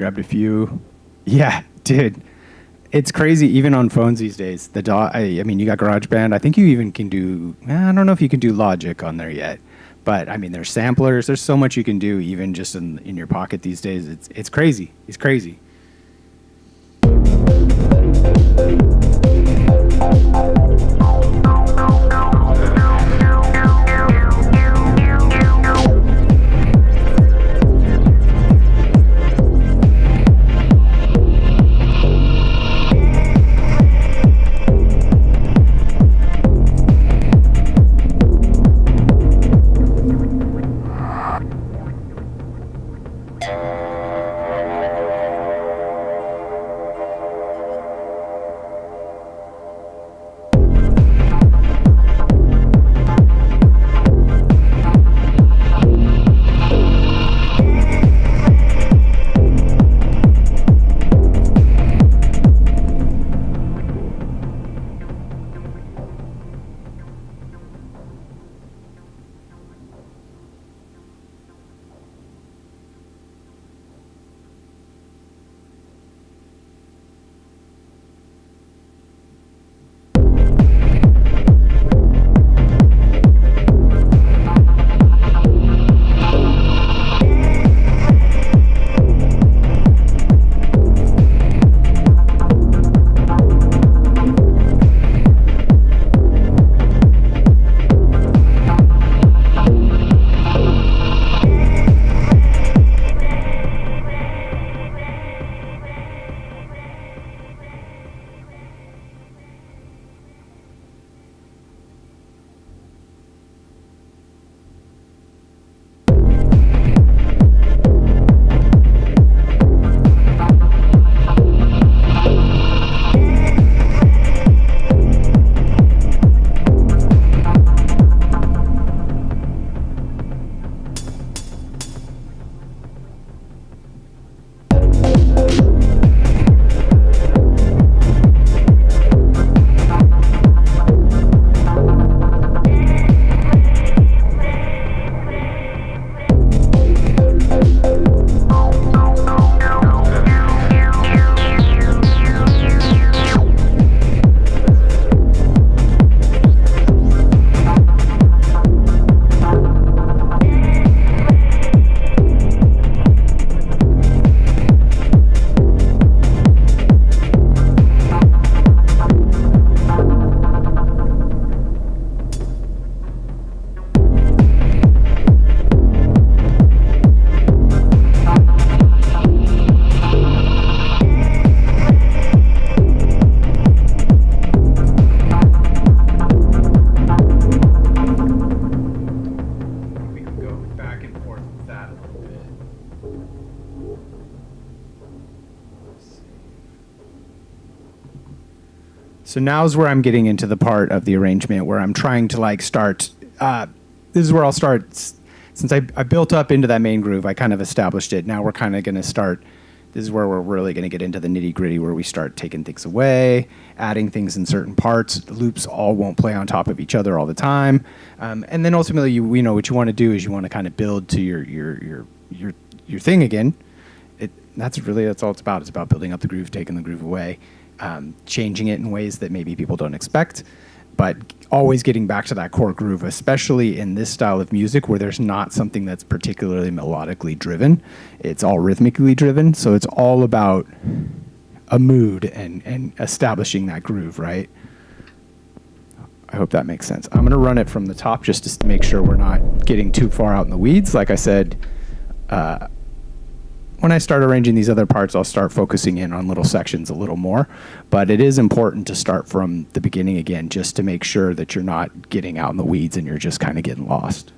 grabbed a few. Yeah, dude. It's crazy, even on phones these days. The DAW, I mean, you got GarageBand. I think you even can do, I don't know if you can do Logic on there yet. But, I mean, there's samplers. There's so much you can do, even just in your pocket these days. It's crazy. It's crazy. So now's where I'm getting into the part of the arrangement where I'm trying to like start. This is where I'll start. Since I built up into that main groove, I kind of established it. Now we're kind of going to start. This is where we're really going to get into the nitty gritty, where we start taking things away, adding things in certain parts. The loops all won't play on top of each other all the time, and then ultimately, you know what you want to do is you want to kind of build to your thing again. That's all it's about. It's about building up the groove, taking the groove away, changing it in ways that maybe people don't expect, but always getting back to that core groove, especially in this style of music where there's not something that's particularly melodically driven. It's all rhythmically driven, so it's all about a mood and establishing that groove, right? I hope that makes sense. I'm going to run it from the top just to make sure we're not getting too far out in the weeds. Like I said, when I start arranging these other parts, I'll start focusing in on little sections a little more. But it is important to start from the beginning again, just to make sure that you're not getting out in the weeds and you're just kind of getting lost.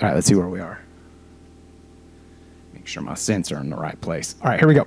All right, let's see where we are. Make sure my synths are in the right place. All right, here we go.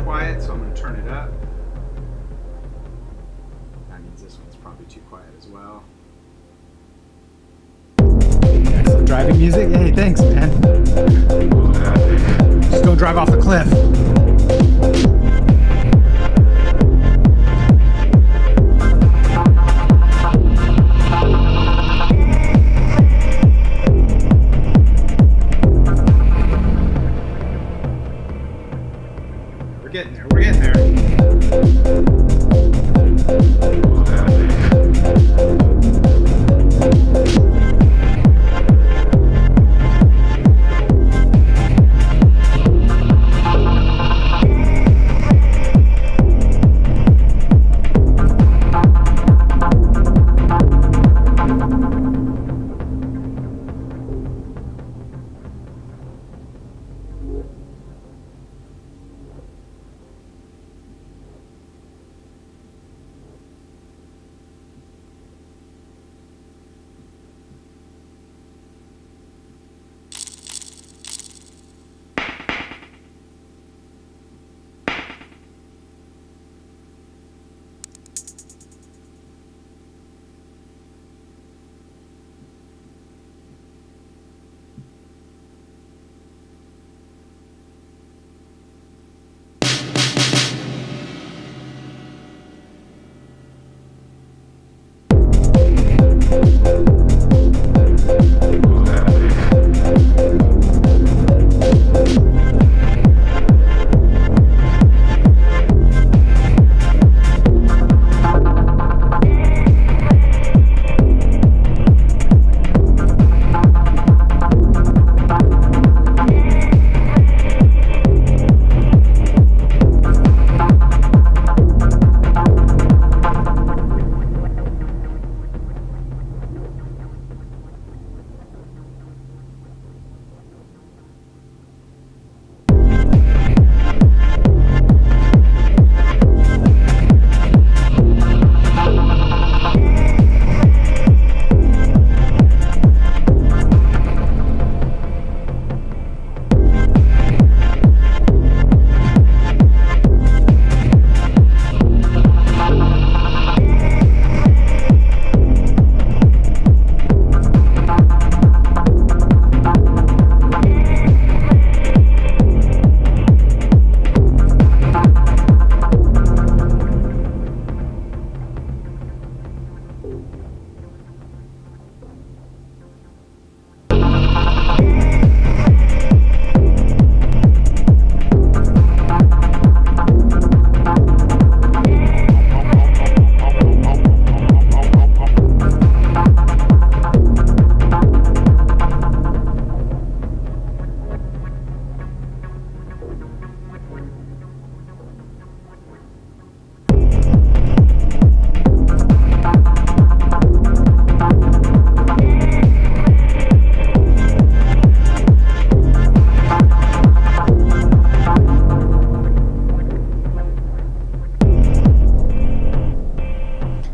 quiet, so I'm going to turn it up. That means this one's probably too quiet as well. Excellent driving music. Hey, thanks, man. Just don't drive off the cliff. We're getting there. We're getting there.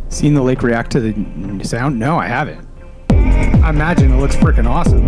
Seen the lake react to the sound? No, I haven't. I imagine it looks freaking awesome.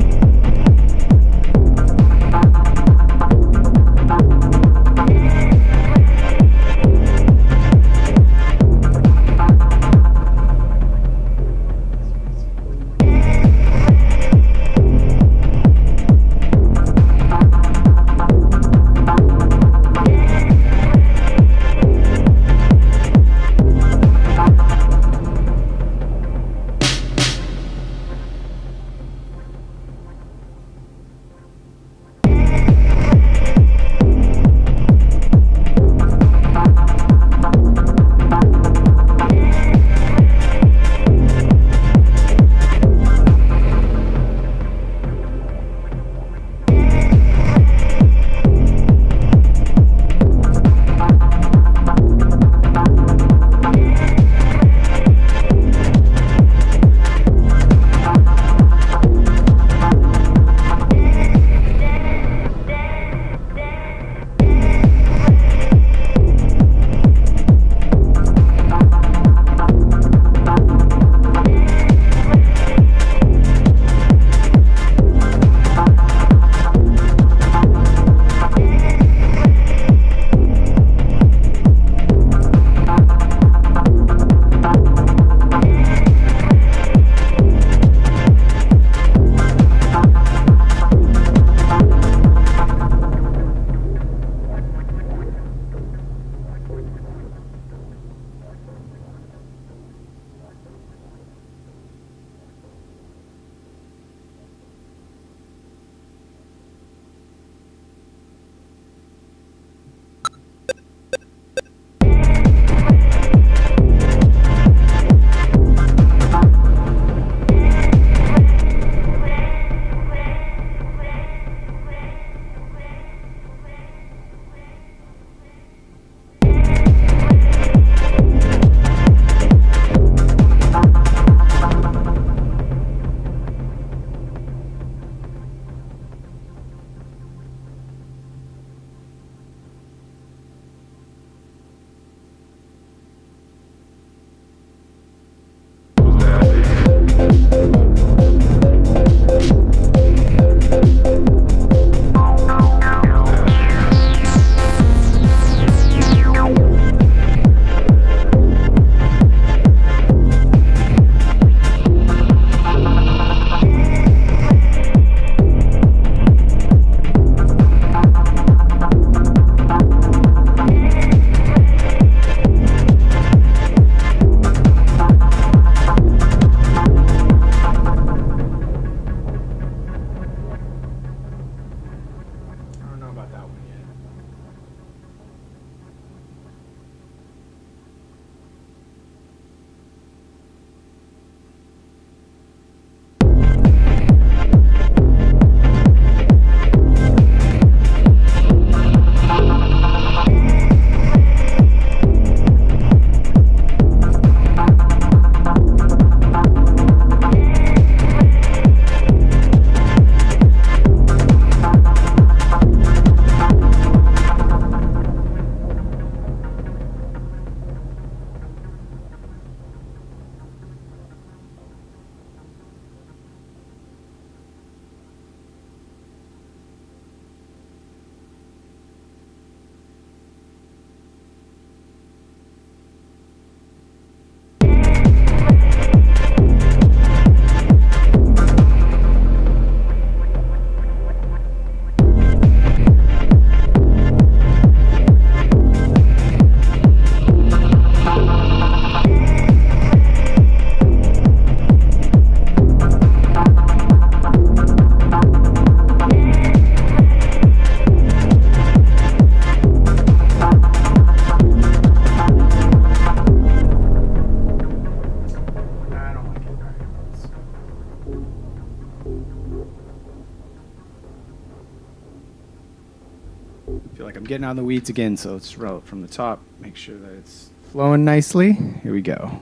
I'm getting out of the weeds again, so let's roll it from the top. Make sure that it's flowing nicely. Here we go.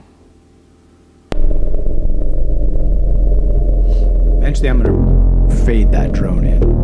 Eventually I'm going to fade that drone in.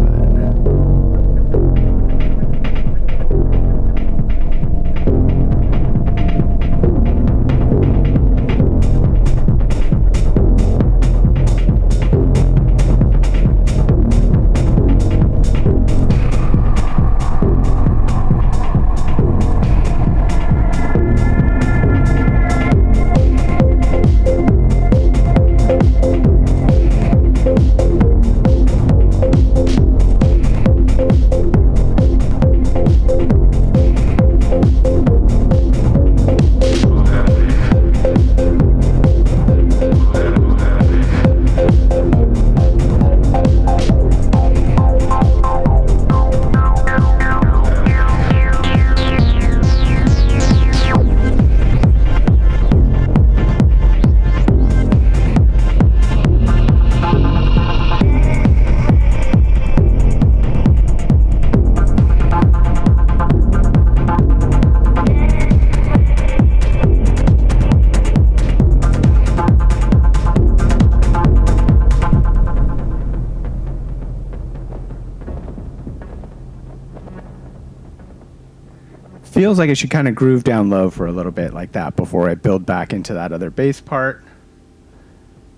Feels like it should kind of groove down low for a little bit like that before I build back into that other bass part.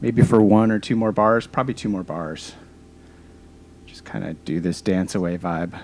Maybe for 1 or 2 more bars, probably 2 more bars. Just kind of do this dance away vibe.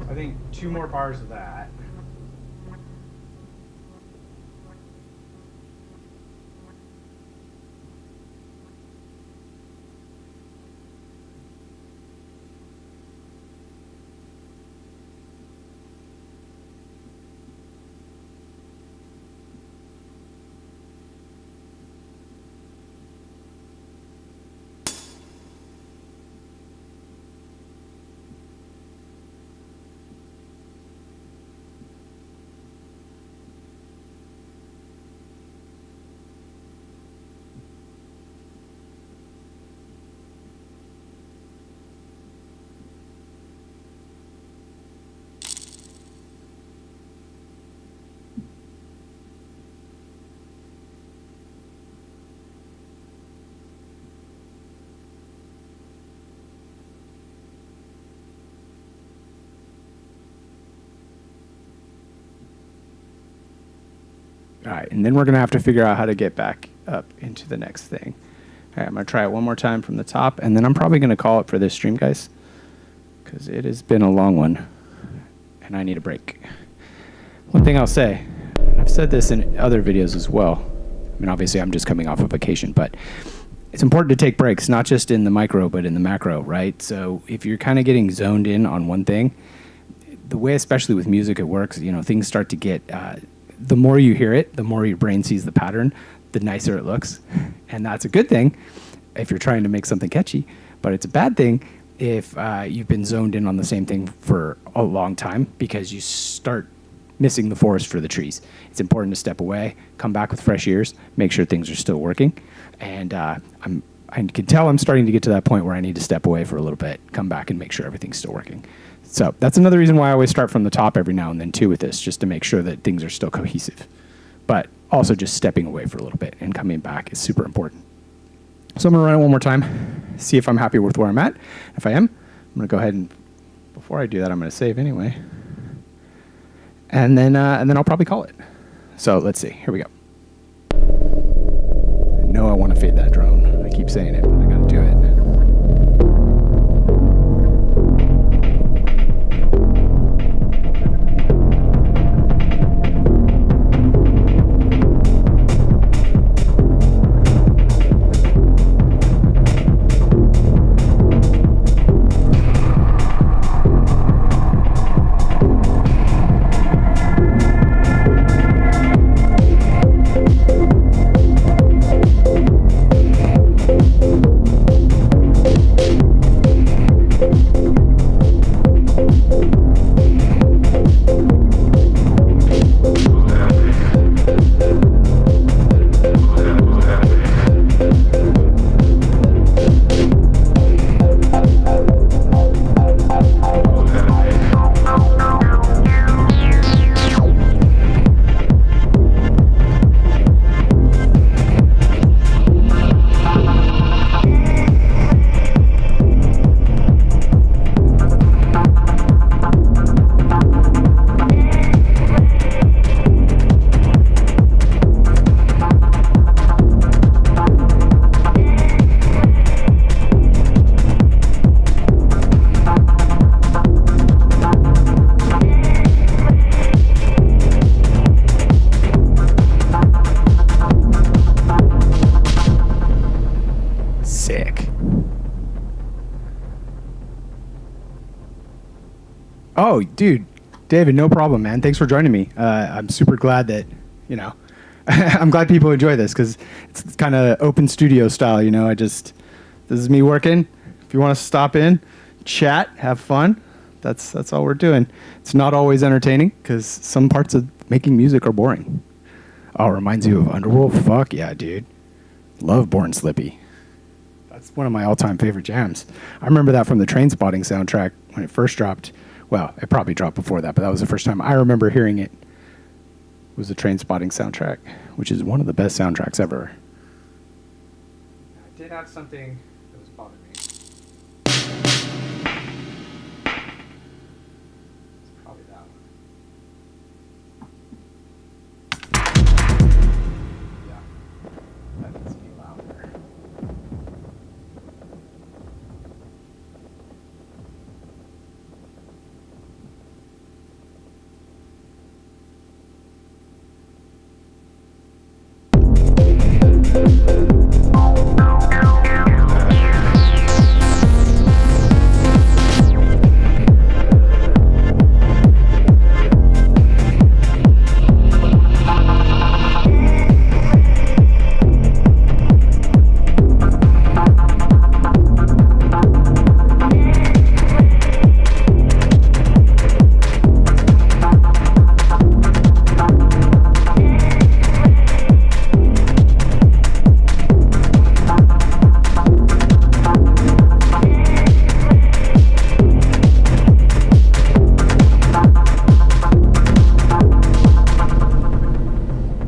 I think 2 more bars of that. All right, and then we're going to have to figure out how to get back up into the next thing. All right, I'm going to try it one more time from the top, and then I'm probably going to call it for this stream, guys, because it has been a long one, and I need a break. One thing I'll say, and I've said this in other videos as well, I mean, obviously I'm just coming off a vacation, but it's important to take breaks, not just in the micro, but in the macro, right? So if you're kind of getting zoned in on one thing, the way, especially with music, it works, you know, things start to get... the more you hear it, the more your brain sees the pattern, the nicer it looks. And that's a good thing if you're trying to make something catchy. But it's a bad thing if you've been zoned in on the same thing for a long time, because you start missing the forest for the trees. It's important to step away, come back with fresh ears, make sure things are still working. And I can tell I'm starting to get to that point where I need to step away for a little bit, come back and make sure everything's still working. So that's another reason why I always start from the top every now and then too with this, just to make sure that things are still cohesive. But also just stepping away for a little bit and coming back is super important. So I'm going to run it one more time, see if I'm happy with where I'm at. If I am, I'm going to go ahead and, before I do that, I'm going to save anyway. And then I'll probably call it. So let's see. Here we go. I know I want to fade that drone. I keep saying it, but I got to do it. Oh, dude, David, no problem, man. Thanks for joining me. I'm super glad that, I'm glad people enjoy this because it's kind of open studio style, this is me working. If you want to stop in, chat, have fun, that's all we're doing. It's not always entertaining because some parts of making music are boring. Oh, reminds you of Underworld? Fuck yeah, dude. Love Born Slippy. That's one of my all-time favorite jams. I remember that from the Trainspotting soundtrack when it first dropped. Well, it probably dropped before that, but that was the first time I remember hearing it. Was the Trainspotting soundtrack, which is one of the best soundtracks ever. I did have something that was bothering me. It's probably that one. Yeah, that needs to be louder.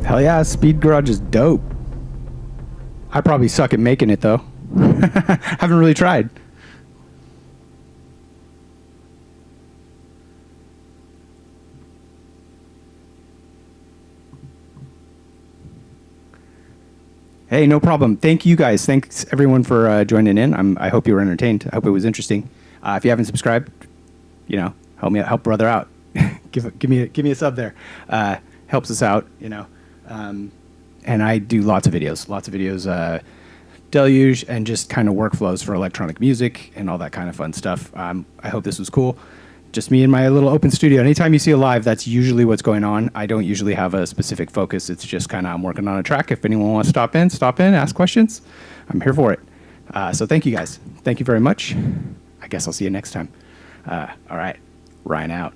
Hell yeah, Speed Garage is dope. I probably suck at making it though. Haven't really tried. Hey, no problem. Thank you guys. Thanks everyone for joining in. I hope you were entertained. I hope it was interesting. If you haven't subscribed, help me out, help brother out. give me a sub there. Helps us out, and I do lots of videos, deluge and just kind of workflows for electronic music and all that kind of fun stuff. I hope this was cool. Just me in my little open studio. Anytime you see a live, that's usually what's going on. I don't usually have a specific focus. It's just kind of I'm working on a track. If anyone wants to stop in, ask questions. I'm here for it. So thank you guys. Thank you very much. I guess I'll see you next time. All right. Ryan out.